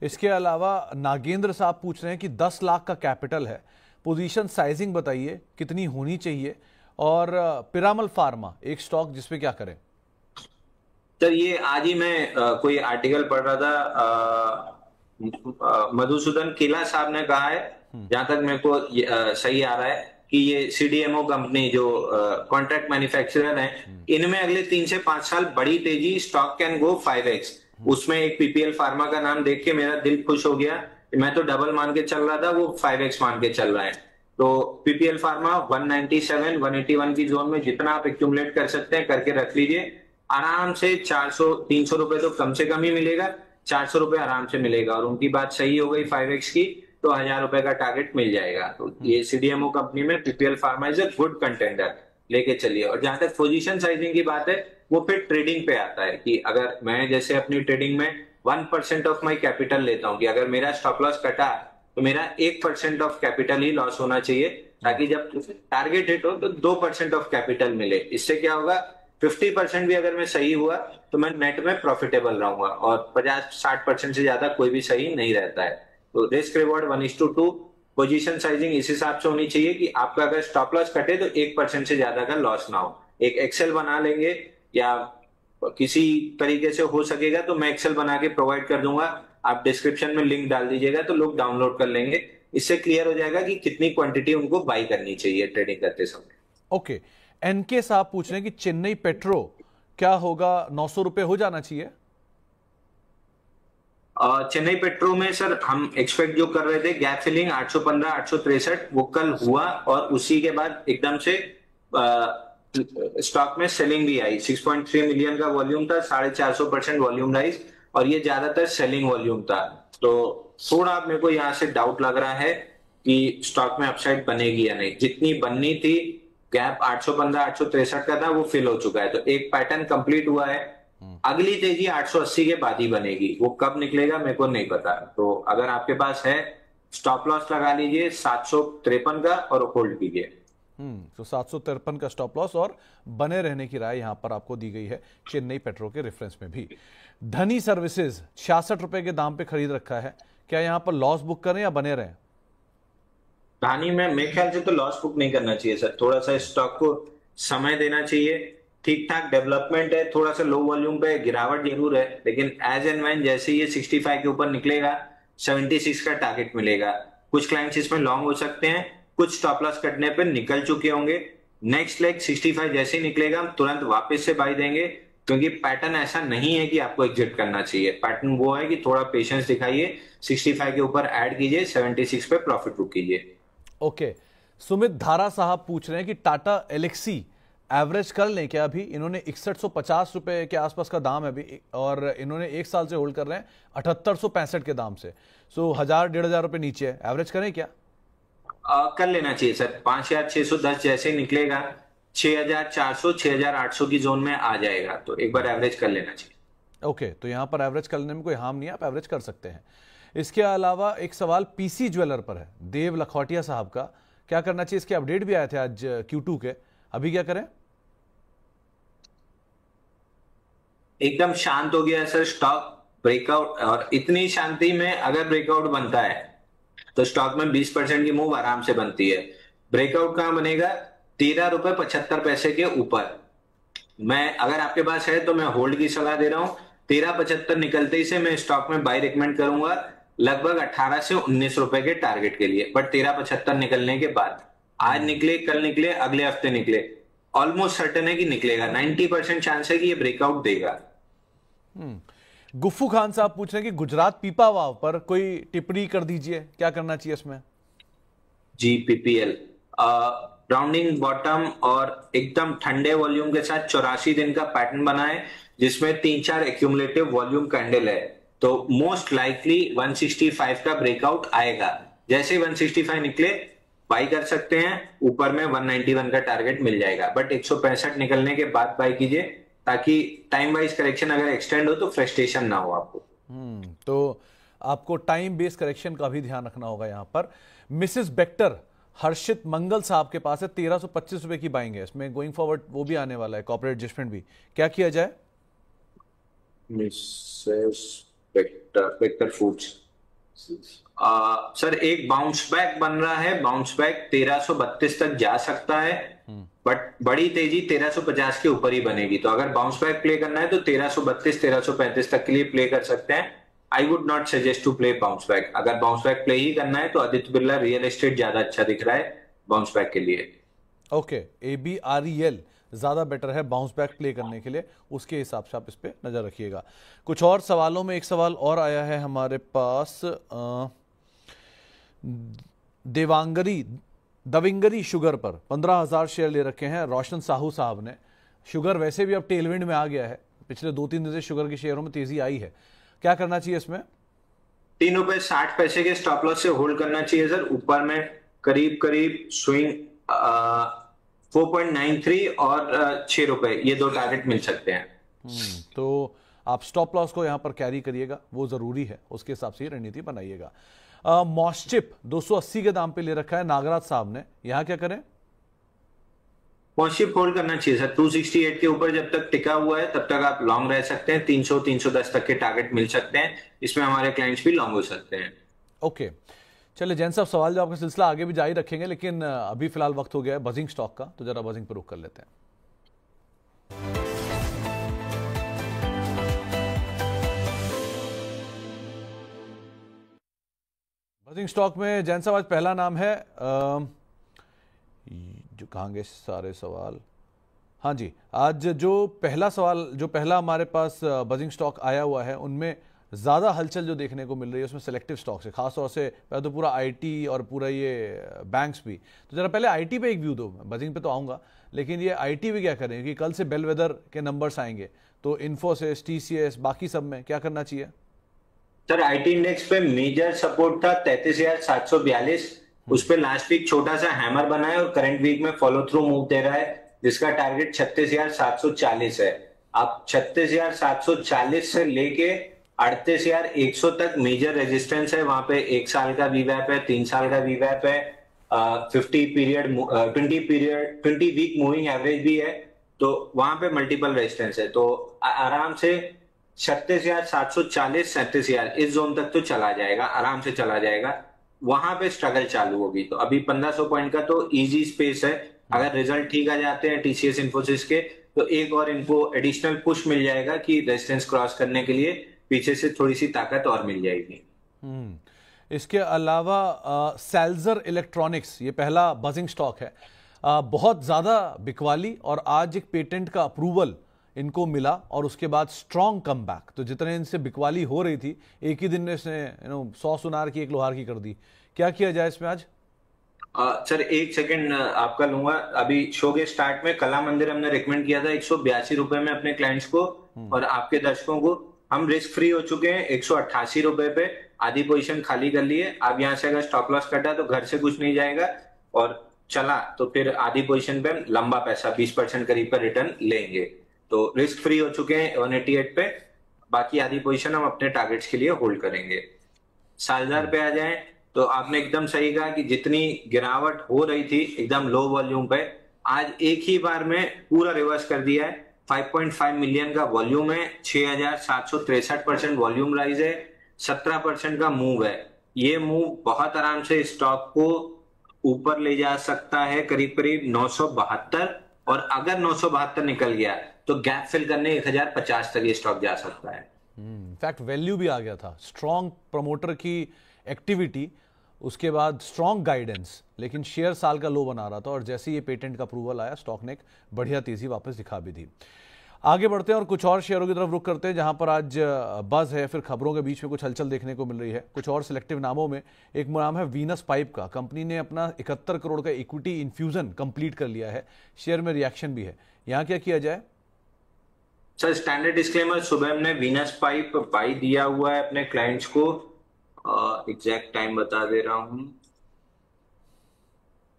इसके अलावा नागेंद्र साहब पूछ रहे हैं कि 10 लाख का कैपिटल है, पोजीशन साइजिंग बताइए कितनी होनी चाहिए, और पिरामल फार्मा एक स्टॉक जिसपे क्या करें? सर ये आज ही मैं कोई आर्टिकल पढ़ रहा था, मधुसूदन केला साहब ने कहा है, जहां तक मेरे को सही आ रहा है, कि ये सीडीएमओ कंपनी जो कॉन्ट्रैक्ट मैन्युफैक्चरर है, इनमें अगले 3 से 5 साल बड़ी तेजी, स्टॉक कैन गो 5x। उसमें एक पीपीएल फार्मा का नाम देख के मेरा दिल खुश हो गया। मैं तो डबल मान के चल रहा था, वो 5x मान के चल रहा है। तो पीपीएल फार्मा 197, 181 की जोन में जितना आप एक्यूमुलेट कर सकते हैं करके रख लीजिए। आराम से 400-300 रुपए तो कम से कम ही मिलेगा, 400 रुपए आराम से मिलेगा। और उनकी बात सही हो गई 5x की तो 1000 रुपए का टारगेट मिल जाएगा। तो ये सीडीएमओ कंपनी में PPL pharma is a good contender, लेके चलिए। और जहां तक पोजीशन साइजिंग की बात है, वो फिर ट्रेडिंग पे आता है कि अगर मैं जैसे अपनी ट्रेडिंग में 1% ऑफ माई कैपिटल लेता हूं, कि अगर मेरा स्टॉप लॉस कटा तो मेरा 1% ऑफ कैपिटल ही लॉस होना चाहिए, ताकि जब टारगेट हिट हो तो 2% ऑफ कैपिटल मिले। इससे क्या होगा, 50% भी अगर मैं सही हुआ तो मैं नेट में प्रॉफिटेबल रहूंगा, और 50-60% से ज्यादा कोई भी सही नहीं रहता है। तो रिस्क रिवॉर्ड 1:2, पोजीशन साइजिंग इस हिसाब से होनी चाहिए कि आपका अगर स्टॉप लॉस कटे तो 1% से ज्यादा का लॉस ना हो। एक एक्सेल बना लेंगे, या किसी तरीके से हो सकेगा तो मैं एक्सेल बना के प्रोवाइड कर दूंगा, आप डिस्क्रिप्शन में लिंक डाल दीजिएगा तो लोग डाउनलोड कर लेंगे। इससे क्लियर हो जाएगा कि कितनी क्वांटिटी उनको बाई करनी चाहिए ट्रेडिंग करते समय। ओके। एनके साहब पूछ रहे हैं कि चेन्नई पेट्रो क्या होगा, 900 रुपए हो जाना चाहिए? चेन्नई पेट्रो में सर हम एक्सपेक्ट जो कर रहे थे गैप फिलिंग 815, 863, वो कल हुआ और उसी के बाद एकदम से स्टॉक में सेलिंग भी आई। 6.3 मिलियन का वॉल्यूम था, 450% वॉल्यूम राइज, और ये ज्यादातर सेलिंग वॉल्यूम था। तो थोड़ा मेरे को यहाँ से डाउट लग रहा है कि स्टॉक में अपसाइड बनेगी या नहीं। जितनी बननी थी, गैप 815, 863 का था, वो फिल हो चुका है। तो एक पैटर्न कंप्लीट हुआ है, अगली तेजी 880 के बाद ही बनेगी, वो कब निकलेगा मेरे को नहीं पता। तो अगर आपके पास है, स्टॉप लॉस लगा लीजिए 753 का और होल्ड कीजिए। तो 753 का स्टॉप लॉस और बने रहने की राय यहां पर आपको दी गई है चेन्नई पेट्रो के रेफरेंस में भी। धनी सर्विसेज 66 रुपए के दाम पे खरीद रखा है, क्या यहां पर लॉस बुक करें या बने रहें? कहानी में मेरे ख्याल से तो लॉस बुक नहीं करना चाहिए सर, थोड़ा सा स्टॉक को समय देना चाहिए। ठीक ठाक डेवलपमेंट है, थोड़ा सा लो वॉल्यूम पे गिरावट जरूर है, लेकिन एज एंड व्हेन जैसे ये 65 के ऊपर निकलेगा 76 का टारगेट मिलेगा। कुछ क्लाइंट्स इसमें लॉन्ग हो सकते हैं, कुछ स्टॉप लॉस कटने पर निकल चुके होंगे। नेक्स्ट लेग 65 जैसे ही निकलेगा हम तुरंत वापस से बाय देंगे, क्योंकि पैटर्न ऐसा नहीं है कि आपको एग्जिट करना चाहिए। पैटर्न वो है कि थोड़ा पेशेंस दिखाइए, 65 के ऊपर ऐड कीजिए, 76 पे प्रॉफिट बुक कीजिए। ओके, सुमित धारा साहब पूछ रहे हैं कि टाटा एलेक्सी एवरेज कर लें क्या? अभी इन्होंने 6150 रुपए के आसपास का दाम है अभी, और इन्होंने 1 साल से होल्ड कर रहे हैं 7865 के दाम से। सो 1000-1500 रुपए नीचे है, एवरेज करें क्या? कर लेना चाहिए सर। 5610 जैसे निकलेगा 6400 6800 की जोन में आ जाएगा, तो एक बार एवरेज कर लेना चाहिए। ओके, तो यहां पर एवरेज करने में कोई हार्म नहीं है, आप एवरेज कर सकते हैं। इसके अलावा एक सवाल पीसी ज्वेलर पर है, देव लखौटिया साहब का, क्या करना चाहिए? इसके अपडेट भी आए थे आज Q2 के, अभी क्या करें? एकदम शांत हो गया सर स्टॉक, ब्रेकआउट, और इतनी शांति में अगर ब्रेकआउट बनता है तो स्टॉक में 20% की मूव आराम से बनती है। ब्रेकआउट कहां बनेगा? 13.75 रुपए के ऊपर। मैं, अगर आपके पास है तो मैं होल्ड की सलाह दे रहा हूं। 13.75 निकलते ही से मैं स्टॉक में बाय रिकमेंड करूंगा, लगभग 18 से 19 रुपए के टारगेट के लिए। बट 13.75 निकलने के बाद, आज निकले, कल निकले, अगले हफ्ते निकले, ऑलमोस्ट सर्टेन है कि निकलेगा। 90% चांस है कि ये ब्रेकआउट देगा। गुफ्फू खान साहब पूछ रहे हैं कि गुजरात पीपावाव पर कोई टिप्पणी कर दीजिए, क्या करना चाहिए इसमें? जी, पीपीएल राउंडिंग बॉटम और एकदम ठंडे वॉल्यूम के साथ 84 दिन का पैटर्न बना है, जिसमें 3-4 एक्यूमुलेटिव वॉल्यूम कैंडल है, तो मोस्ट लाइकली 165 का ब्रेकआउट आएगा। जैसे 165 निकले बाई कर सकते हैं, ऊपर में 191 का टारगेट मिल जाएगा। बट 165 निकलने के बाद बाई कीजिए, ताकि टाइम वाइज करेक्शन अगर एक्सटेंड हो तो फ्रस्ट्रेशन ना हो आपको। तो आपको टाइम बेस्ड करेक्शन का भी ध्यान रखना होगा यहां पर। मिसेस बेक्टर हर्षित मंगल साहब के पास है, 1325 रुपए की बाइंग है, इसमें गोइंग फॉरवर्ड वो भी आने वाला है, कॉर्पोरेट एडजस्टमेंट भी, क्या किया जाए? मिसेस बेक्टर फूड्स सर, एक बाउंस बैक बन रहा है, बाउंस बैक 1332 तक जा सकता है, बट बड़ी तेजी 1350 के ऊपर ही बनेगी। तो अगर बाउंस बैक प्ले करना है तो 1332 1335 तक के लिए प्ले कर सकते हैं। I would not suggest to play bounce back. अगर बाउंस बैक प्ले ही करना है तो आदित्य बिरला रियल एस्टेट ज्यादा अच्छा दिख रहा है बाउंस बैक के लिए। ओके, ABREL ज्यादा बेटर है बाउंस बैक प्ले करने के लिए, उसके हिसाब से आप इस पे नजर रखिएगा। कुछ और सवालों में एक सवाल और आया है हमारे पास, दविंगरी शुगर पर 15,000 शेयर ले रखे हैं रोशन साहू साहब ने। शुगर वैसे भी अब टेलविंड में आ गया है, पिछले 2-3 दिन से शुगर के शेयरों में तेजी आई है, क्या करना चाहिए इसमें? 3.60 के स्टॉप लॉस से होल्ड करना चाहिए सर। ऊपर में करीब करीब स्विंग 4.93 और 6 रुपए, ये 2 टारगेट मिल सकते हैं। तो आप स्टॉप लॉस को यहां पर कैरी करिएगा, वो जरूरी है, उसके हिसाब से रणनीति बनाइएगा। मॉस्चिप 280 के दाम पे ले रखा है नागराज साहब ने, यहां क्या करें? मॉस्चिप होल्ड करना चाहिए सर। 268 के ऊपर जब तक टिका हुआ है तब तक आप लॉन्ग रह सकते हैं। 300-310 तक के टारगेट मिल सकते हैं, इसमें हमारे क्लाइंट्स भी लॉन्ग हो सकते हैं। ओके, चलिए जैन साहब, सवाल जवाब का सिलसिला आगे भी जारी रखेंगे, लेकिन अभी फिलहाल वक्त हो गया है बजिंग स्टॉक का, तो जरा बजिंग पर रुक कर लेते हैं। बजिंग स्टॉक में जैन साहब आज पहला नाम है, जो कहांगे सारे सवाल, हाँ जी, आज जो पहला हमारे पास बजिंग स्टॉक आया हुआ है, उनमें ज़्यादा हलचल जो देखने को मिल रही है उसमें सेलेक्टिव स्टॉक्स है, खासतौर से पहले तो पूरा आईटी और पूरा ये बैंक्स भी। तो जरा पहले आईटी पे एक व्यू दो, बजिंग पे तो आऊँगा, लेकिन ये आईटी भी क्या करें, कि कल से बेलवेदर के नंबर्स आएंगे, तो इन्फोसिस, TCS, बाकी सब में क्या करना चाहिए? सर, आईटी इंडेक्स पे मेजर सपोर्ट था 33,742, उस पे लास्ट वीक छोटा सा हैमर बना है और करंट वीक में फॉलो थ्रू मूव दे रहा है, जिसका टारगेट 36,740 है। आप 36,740 से लेके 38,100 तक मेजर रेजिस्टेंस है। वहां पे 1 साल का वीवैप है, 3 साल का वीवैप है, 20 वीक मूविंग एवरेज भी है। तो वहां पे मल्टीपल रेजिस्टेंस है, तो आराम से 36,740 37,000 इस जोन तक तो चला जाएगा, आराम से चला जाएगा। वहां पे स्ट्रगल चालू होगी। तो अभी 1500 पॉइंट का तो इजी स्पेस है। अगर रिजल्ट ठीक आ जाते हैं टीसीएस इन्फोसिस के, तो एक और इनको एडिशनल पुश मिल जाएगा कि रेजिस्टेंस क्रॉस करने के लिए पीछे से थोड़ी सी ताकत और मिल जाएगी। इसके अलावा सेल्जर इलेक्ट्रॉनिक्स, ये पहला बजिंग स्टॉक है, बहुत ज्यादा बिकवाली और आज एक पेटेंट का अप्रूवल इनको मिला और उसके बाद स्ट्रॉन्ग कमबैक। तो जितने इनसे बिकवाली हो रही थी, एक ही दिन में इसने 100 सुनार की 1 लोहार की कर दी। क्या किया जाए इसमें आज? सर 1 सेकंड आपका लूंगा। अभी शो के स्टार्ट में कला मंदिर हमने रिकमेंड किया था 182 रुपए में अपने क्लाइंट्स को और आपके दर्शकों को। हम रिस्क फ्री हो चुके हैं 188 रुपए पे, आधी पोजीशन खाली कर ली है। अब यहाँ से अगर स्टॉप लॉस कटा तो घर से कुछ नहीं जाएगा, और चला तो फिर आधी पोजीशन पे हम लंबा पैसा 20% करीब पर रिटर्न लेंगे। तो रिस्क फ्री हो चुके हैं 188 पे, बाकी आधी पोजीशन हम अपने टारगेट्स के लिए होल्ड करेंगे। सालजार पे आ जाएं तो आपने एकदम सही कहा कि जितनी गिरावट हो रही थी एकदम लो वॉल्यूम पे, आज एक ही बार में पूरा रिवर्स कर दिया है। 5.5 मिलियन का वॉल्यूम है, 6,763% वॉल्यूम राइज है, 17% का मूव है। ये मूव बहुत आराम से स्टॉक को ऊपर ले जा सकता है करीब करीब 972, और अगर 972 निकल गया तो गैप फिल करने 1,050 तक ये स्टॉक जा सकता है। इनफैक्ट वैल्यू भी आ गया था, स्ट्रॉन्ग प्रमोटर की एक्टिविटी, उसके बाद स्ट्रॉन्ग गाइडेंस, लेकिन शेयर साल का लो बना रहा था और जैसे ये पेटेंट का अप्रूवल आया स्टॉक ने एक बढ़िया तेजी वापस दिखा भी दी। आगे बढ़ते हैं और कुछ और शेयरों की तरफ रुख करते हैं जहां पर आज बज है, फिर खबरों के बीच में कुछ हलचल देखने को मिल रही है। कुछ और सिलेक्टिव नामों में एक नाम है वीनस पाइप का। कंपनी ने अपना 71 करोड़ का इक्विटी इन्फ्यूजन कंप्लीट कर लिया है, शेयर में रिएक्शन भी है। यहां क्या किया जाए? सर स्टैंडर्ड डिस्क्लेमर, सुबह हमने वीनस पाइप बाई दिया हुआ है अपने क्लाइंट्स को, एग्जैक्ट टाइम बता दे रहा हूं।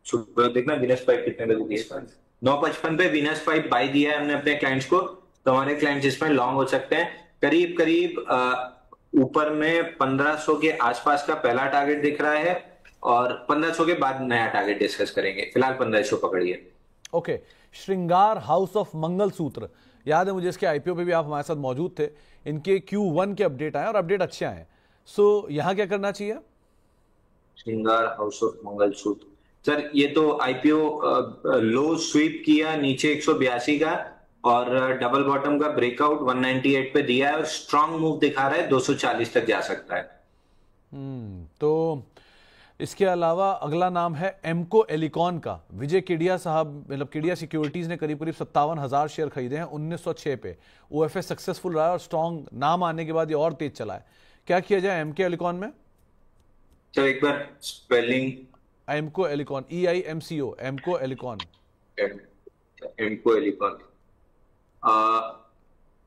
सुबह देखना वीनस पाइप कितने बजे दिया, 9:55 पे वीनस पाइप बाई दिया है हमने अपने क्लाइंट्स को। तो हमारे क्लाइंट्स इसमें लॉन्ग हो सकते हैं। करीब करीब ऊपर में 1500 के आसपास का पहला टारगेट दिख रहा है, और 1500 के बाद नया टारगेट डिस्कस करेंगे। फिलहाल 1500 पकड़िए। ओके, श्रृंगार हाउस ऑफ मंगलसूत्र, याद है मुझे, इसके आईपीओ पे भी आप हमारे साथ मौजूद थे। इनके Q1 के अपडेट आए और अपडेट अच्छे आए। सो यहां क्या करना चाहिए? श्रृंगार हाउस ऑफ मंगलसूत्र, सर ये तो आईपीओ लो स्वीप किया नीचे 182 का, और डबल बॉटम का ब्रेकआउट 198 पे दिया है, और स्ट्रॉन्ग मूव दिखा रहा है 240 तक जा सकता है। तो इसके अलावा अगला नाम है एमको एलिकॉन का। विजय केडिया साहब, मतलब केडिया सिक्योरिटीज ने करीब करीब 57,000 शेयर खरीदे हैं 1906 पे। ओएफएस सक्सेसफुल रहा है और स्ट्रॉन्ग नाम आने के बाद ये और तेज चला है। क्या किया जाए एमके एलिकॉन में? सर एक बार spelling. एमको Elecon, EIMCO, एमको Elecon. एमको Elecon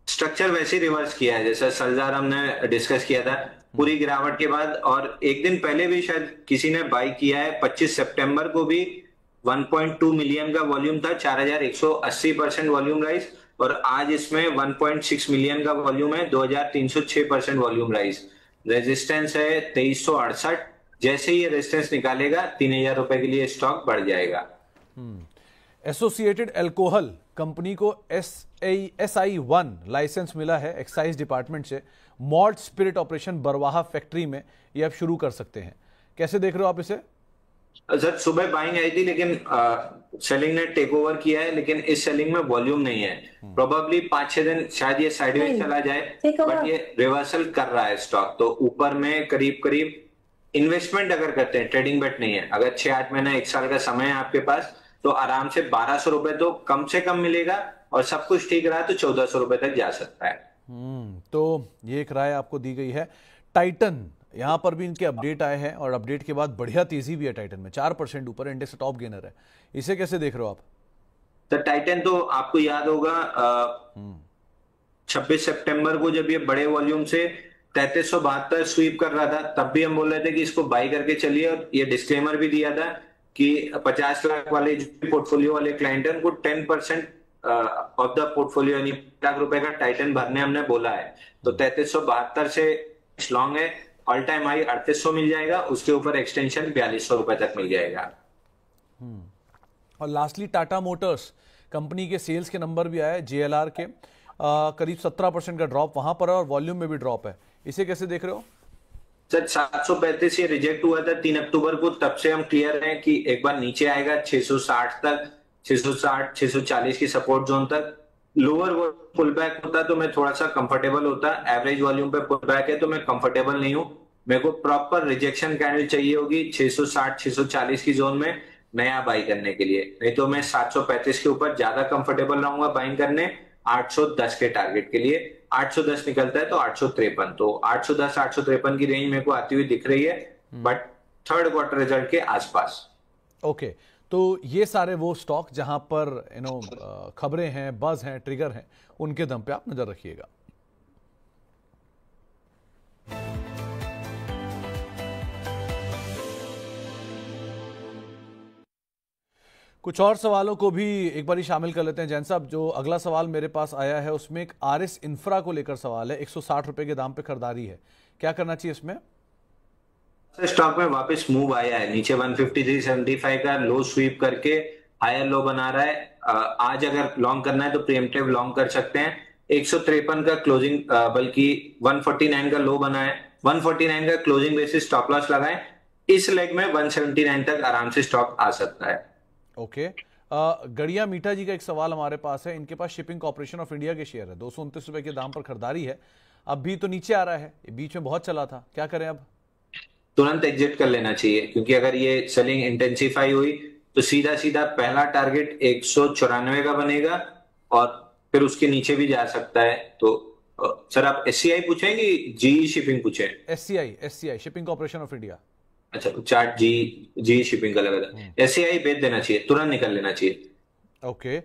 structure वैसे रिवर्स किया है जैसा सलजार हमने डिस्कस किया था पूरी गिरावट के बाद, और एक दिन पहले भी शायद किसी ने बाई किया है 25 सितंबर को भी 1.2 मिलियन का वॉल्यूम था, 4,180% वॉल्यूम राइज, और आज इसमें 1.6 मिलियन का वॉल्यूम है, 2,306% वॉल्यूम राइज। रेजिस्टेंस है 2368, जैसे ही ये रेजिस्टेंस निकालेगा 3,000 रुपए के लिए स्टॉक बढ़ जाएगा। एसोसिएटेड एल्कोहल कंपनी को SI1 लाइसेंस मिला है एक्साइज डिपार्टमेंट से। मॉल्ट स्पिरिट ऑपरेशन बरवाहा फैक्ट्री में ये आप शुरू कर सकते हैं। कैसे देख रहे हो आप इसे? सर सुबह बाइंग आई थी, लेकिन सेलिंग ने टेक ओवर किया है, लेकिन इस सेलिंग में वॉल्यूम नहीं है। प्रोबेबली 5-6 दिन शायद ये साइडवेज चला जाए, बट ये रिवर्सल कर रहा है स्टॉक। तो ऊपर में करीब करीब इन्वेस्टमेंट अगर करते हैं, ट्रेडिंग बेट नहीं है, अगर 6-8 महीना 1 साल का समय है आपके पास, तो आराम से 1,200 रुपए तो कम से कम मिलेगा, और सब कुछ ठीक रहा तो 1,400 रुपए तक जा सकता है। तो ये एक राय आपको दी गई है। टाइटन, यहां पर भी इनके अपडेट आए हैं और अपडेट के बाद बढ़िया तेजी भी है टाइटन में, 4% ऊपर, इंडेक्स टॉप गेनर है। इसे कैसे देख रहे हो आप? तो टाइटन तो आपको याद होगा 26 सितंबर को जब ये बड़े वॉल्यूम से 3372 स्वीप कर रहा था, तब भी हम बोल रहे थे कि इसको बाई करके चलिए, और ये डिस्क्लेमर भी दिया था कि 50 लाख वाले जो पोर्टफोलियो वाले क्लाइंट हैं उनको 10% ऑफ द पोर्टफोलियो यानी 1 लाख रुपए का टाइटन भरने हमने बोला है। तो 3372 से लॉन्ग है, ऑल टाइम हाई 3800 मिल जाएगा, उसके ऊपर एक्सटेंशन 4200 रुपए तक मिल जाएगा। और लास्टली टाटा मोटर्स कंपनी के सेल्स के नंबर भी आए JLR के, करीब 17% का ड्रॉप वहां पर है और वॉल्यूम में भी ड्रॉप है, इसे कैसे देख रहे हो? सर 735 ये रिजेक्ट हुआ था 3 अक्टूबर को, तब से हम क्लियर हैं कि एक बार नीचे आएगा 660 तक, 660 640 की सपोर्ट जोन तक। लोअर पुल बैक होता तो मैं थोड़ा सा कंफर्टेबल होता, एवरेज वॉल्यूम पे पुल बैक है तो मैं कंफर्टेबल नहीं हूं। मेरे को प्रॉपर रिजेक्शन कैंडल चाहिए होगी 660 640 की जोन में नया बाई करने के लिए, नहीं तो मैं 735 के ऊपर ज्यादा कंफर्टेबल रहूंगा बाइंग करने 810 के टारगेट के लिए। 810 निकलता है तो 853, तो 810 853 की रेंज मेरे को आती हुई दिख रही है, बट थर्ड क्वार्टर रिजल्ट के आसपास। ओके, तो ये सारे वो स्टॉक जहां पर खबरें हैं, बज हैं, ट्रिगर हैं, उनके दम पे आप नजर रखिएगा। कुछ और सवालों को भी एक बार शामिल कर लेते हैं जैन साहब। जो अगला सवाल मेरे पास आया है उसमें एक RS इंफ्रा को लेकर सवाल है, 160 रुपए के दाम पे खरीदारी है, क्या करना चाहिए इसमें? स्टॉक में वापस मूव आया है नीचे 153.75 का लो स्वीप करके हायर लो बना रहा है। आज अगर लॉन्ग करना है तो प्रीएम्प्टिव लॉन्ग कर सकते हैं। 153 का क्लोजिंग, बल्कि 149 का लो बना है, 149 का क्लोजिंग बेसिस स्टॉप लॉस लगाएं। इस लेग में 179 तक आराम से स्टॉक आ सकता है। ओके, गड़िया मीठा जी का एक सवाल हमारे पास है। इनके पास शिपिंग कॉर्पोरेशन ऑफ इंडिया के शेयर है, 229 रुपए के दाम पर खरीदारी है, अब भी तो नीचे आ रहा है, बीच में बहुत चला था, क्या करें अब? तुरंत एग्जिट कर लेना चाहिए, क्योंकि अगर ये सेलिंग इंटेंसिफाई हुई तो सीधा सीधा पहला टारगेट 194 का बनेगा और फिर उसके नीचे भी जा सकता है। तो सर आप SCI पूछें कि GE शिपिंग पूछें? SCI shipping corporation of India. अच्छा, चार्ट जी शिपिंग का लगा था। SCI बेच देना चाहिए, तुरंत निकल लेना चाहिए। ओके,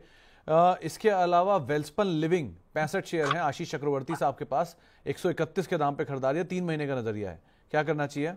इसके अलावा वेल्सपन लिविंग 65 शेयर हैं आशीष चक्रवर्ती साहब के पास, 131 के दाम पे खरीदारी है, 3 महीने का नजरिया है, क्या करना चाहिए?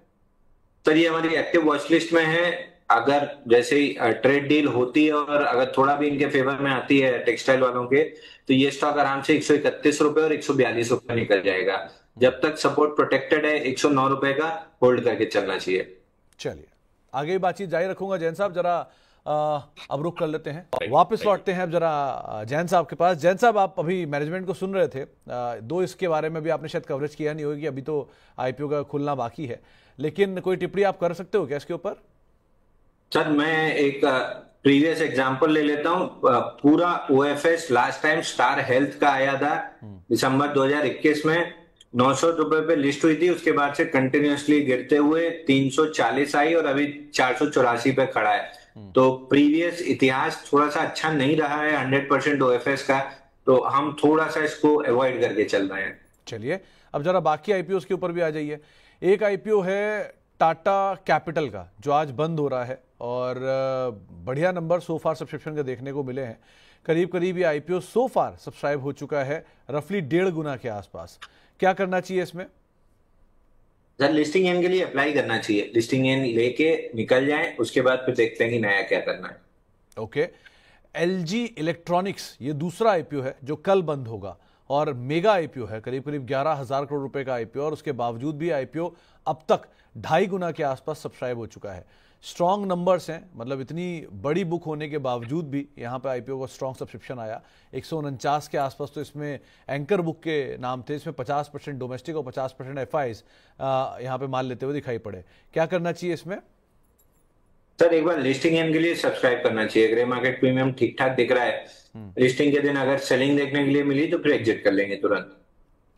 सर ये हमारी एक्टिव वॉच लिस्ट में है, अगर जैसे ही ट्रेड डील होती है और अगर थोड़ा भी इनके फेवर में आती है टेक्सटाइल वालों के, तो ये स्टॉक आराम से 131 रुपए और 142 रुपए निकल जाएगा। जब तक सपोर्ट प्रोटेक्टेड है 109 रुपए का होल्ड करके चलना चाहिए। चलिए आगे बातचीत जारी रखूंगा जैन साहब, जरा अब रुक कर लेते हैं, वापस लौटते हैं अब जरा जैन साहब के पास। जैन साहब, आप अभी मैनेजमेंट को सुन रहे थे, दो इसके बारे में भी आपने शायद कवरेज किया नहीं होगी, अभी तो IPO का खुलना बाकी है, लेकिन कोई टिप्पणी आप कर सकते हो क्या इसके ऊपर? सर मैं एक प्रीवियस एग्जांपल ले लेता हूं। पूरा OFS last time star health का आया था दिसंबर 2021 में, 900 रुपए पे लिस्ट हुई थी, उसके बाद से कंटिन्यूअसली गिरते हुए 340 आई और अभी 484 पे खड़ा है। तो प्रीवियस इतिहास थोड़ा सा अच्छा नहीं रहा है 100% OFS का, तो हम थोड़ा सा इसको अवॉइड करके चल रहे हैं। चलिए अब जरा बाकी IPOs के ऊपर भी आ जाइए। एक IPO है टाटा कैपिटल का जो आज बंद हो रहा है और बढ़िया नंबर सो फार सब्सक्रिप्शन के देखने को मिले हैं, करीब करीब ये IPO सो फार सब्सक्राइब हो चुका है रफली 1.5 गुना के आसपास, क्या करना चाहिए इसमें? सर लिस्टिंग एन के लिए अप्लाई करना चाहिए, लिस्टिंग एन लेके निकल जाएं, उसके बाद फिर देखते हैं कि नया क्या करना है। ओके, LG इलेक्ट्रॉनिक्स ये दूसरा IPO है जो कल बंद होगा और मेगा IPO है, करीब करीब 11,000 करोड़ रुपए का IPO, और उसके बावजूद भी IPO अब तक 2.5 गुना के आसपास सब्सक्राइब हो चुका है। स्ट्रॉन्ग नंबर्स हैं, मतलब इतनी बड़ी बुक होने के बावजूद भी यहाँ पे IPO का स्ट्रॉन्ग सब्सक्रिप्शन आया, 149 के आसपास तो इसमें एंकर बुक के नाम थे, इसमें 50% डोमेस्टिक और 50% FIs यहाँ पे माल लेते हुए दिखाई पड़े, क्या करना चाहिए इसमें? सर एक बार लिस्टिंग एन के लिए सब्सक्राइब करना चाहिए, ग्रे मार्केट प्रीमियम ठीक ठाक दिख रहा है, लिस्टिंग के दिन अगर सेलिंग देखने के लिए मिली तो फिर एग्जिट कर लेंगे तुरंत।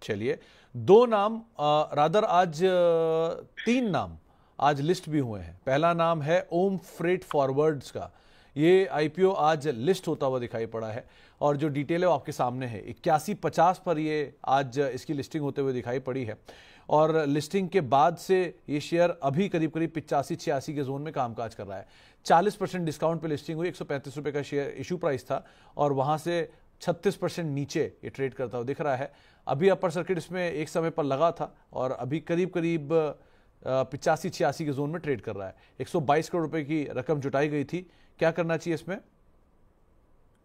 चलिए, 2 नाम रादर आज 3 नाम आज लिस्ट भी हुए हैं। पहला नाम है ओम फ्रेट फॉरवर्ड्स का, ये IPO आज लिस्ट होता हुआ दिखाई पड़ा है और जो डिटेल है वो आपके सामने है, 8150 पर ये आज इसकी लिस्टिंग होते हुए दिखाई पड़ी है और लिस्टिंग के बाद से ये शेयर अभी करीब करीब 85-86 के जोन में कामकाज कर रहा है। 40% डिस्काउंट पे लिस्टिंग हुई, 135 रुपए का शेयर इशू प्राइस था और वहां से 36% नीचे ये ट्रेड करता हुआ दिख रहा है। अभी अपर सर्किट इसमें एक समय पर लगा था और अभी करीब करीब 85-86 के जोन में ट्रेड कर रहा है। 122 करोड़ रुपए की रकम जुटाई गई थी, क्या करना चाहिए इसमें?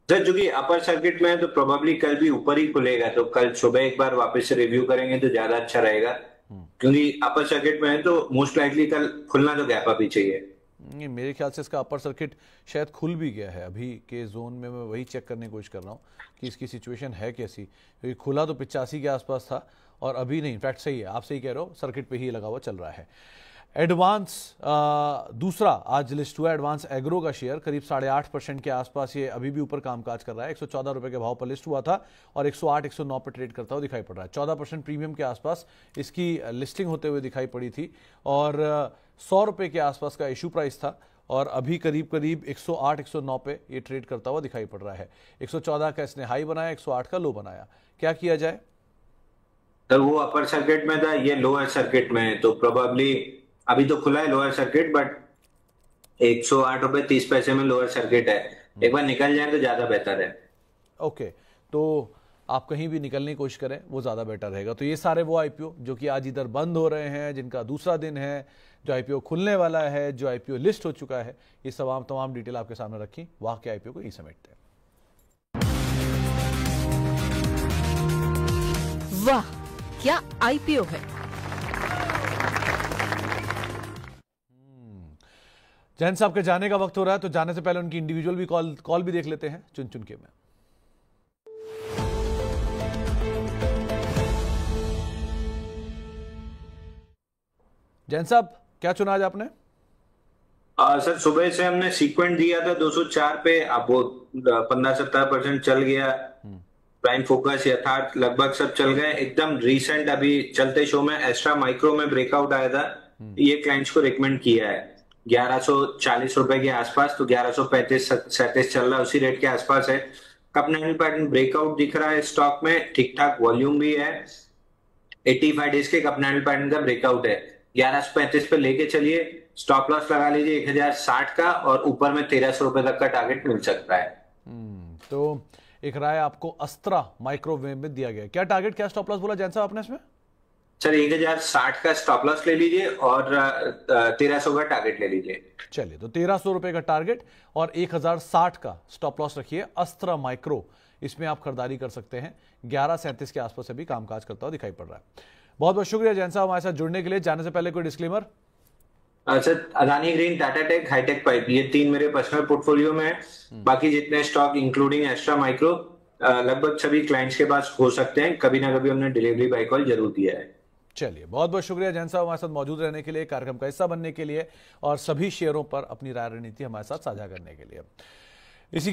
सर चूंकि अपर सर्किट में है तो प्रोबेबली कल भी ऊपर ही खुलेगा, तो कल सुबह एक बार वापस से रिव्यू करेंगे तो ज्यादा अच्छा रहेगा, क्योंकि अपर सर्किट में है तो मोस्ट लाइकली कल खुलना तो गैप अप ही चाहिए। नहीं, मेरे ख्याल से इसका अपर सर्किट शायद खुल भी गया है अभी के जोन में। मैं वही चेक करने की कोशिश कर रहा हूँ कि इसकी सिचुएशन है कैसी, क्योंकि खुला तो 85 के आसपास था और अभी नहीं। इनफैक्ट सही है, आप सही कह रहे हो, सर्किट पे ही लगा हुआ चल रहा है। एडवांस दूसरा आज लिस्ट हुआ एडवांस एग्रो का शेयर करीब 8.5% के आसपास ये अभी भी ऊपर कामकाज कर रहा है। 114 रुपए के भाव पर लिस्ट हुआ था और 108 109 पर ट्रेड करता हुआ दिखाई पड़ रहा है। 14% प्रीमियम के आसपास इसकी लिस्टिंग होते हुए दिखाई पड़ी थी और 100 रुपए के आसपास का इशू प्राइस था और अभी करीब करीब 108 109 पे ये ट्रेड करता हुआ दिखाई पड़ रहा है। 114 का इसने हाई बनाया, 108 का लो बनाया। क्या किया जाए? तो वो अपर सर्किट में था, ये लोअर सर्किट में है, तो प्रोबेबली अभी तो खुला है लोअर सर्किट, बट 108 रुपए 30 पैसे में लोअर सर्किट है, एक बार निकल जाए तो ज्यादा बेहतर है। ओके, तो आप कहीं भी निकलने की कोशिश करें, वो ज़्यादा बेटर रहेगा। तो ये सारे वो आईपीओ जो कि आज इधर बंद हो रहे हैं, जिनका दूसरा दिन है, जो आईपीओ खुलने वाला है, जो आईपीओ लिस्ट हो चुका है, ये तमाम डिटेल आपके सामने रखी। वहाँ के आईपीओ को ही समेटते हैं। वाह, क्या आईपीओ है। जैन साहब के जाने का वक्त हो रहा है, तो जाने से पहले उनकी इंडिविजुअल भी कॉल भी देख लेते हैं चुन चुन के। में जैन साहब, क्या चुना आज आपने? सर सुबह से हमने सीक्वेंट दिया था 204 पे, अब वो 15-17% चल गया। प्राइम फोकस, यथार्थ, लगभग सब चल गए एकदम रिसेंट। अभी चलते शो में एस्ट्रा माइक्रो में ब्रेकआउट आया था, ये क्लाइंट्स को रिकमेंड किया है 1140 रुपए के आसपास, तो 1135-37 चल रहा है, उसी रेट के आसपास है। कपनल पैटर्न ब्रेकआउट दिख रहा है स्टॉक में, ठीक ठाक वॉल्यूम भी है। 85 डेज के कपनल पैटर्न का ब्रेकआउट है, 1135 पे लेके चलिए, स्टॉप लॉस लगा लीजिए 1060 का, और ऊपर में 1300 रुपए तक का टारगेट मिल सकता है। तो एक राय आपको अस्त्रा माइक्रोवेव में दिया गया। क्या टारगेट, क्या स्टॉप लॉस बोला जैन साहब आपने इसमें? सर 1060 का स्टॉप लॉस ले लीजिए और 1300 का टारगेट ले लीजिए। चलिए, तो 1300 रुपए का टारगेट और 1060 का स्टॉप लॉस रखिए। अस्त्रा माइक्रो, इसमें आप खरीदारी कर सकते हैं। 1137 के आसपास अभी कामकाज करता हुआ दिखाई पड़ रहा है। बहुत बहुत शुक्रिया जैन साहब हमारे साथ जुड़ने के लिए। जाने से पहले कोई डिस्क्लेमर? सर अदानी ग्रीन, टाटा टेक, हाईटेक पाइप, ये 3 मेरे पर्सनल पोर्टफोलियो में है। बाकी जितने स्टॉक इंक्लूडिंग एस्ट्रा माइक्रो लगभग सभी क्लाइंट्स के पास हो सकते हैं, कभी ना कभी हमने डिलीवरी बाय कॉल जरूर दिया है। चलिए, बहुत बहुत शुक्रिया जैन साहब हमारे साथ मौजूद रहने के लिए, कार्यक्रम का हिस्सा बनने के लिए और सभी शेयरों पर अपनी राय रणनीति हमारे साथ साझा करने के लिए। इसी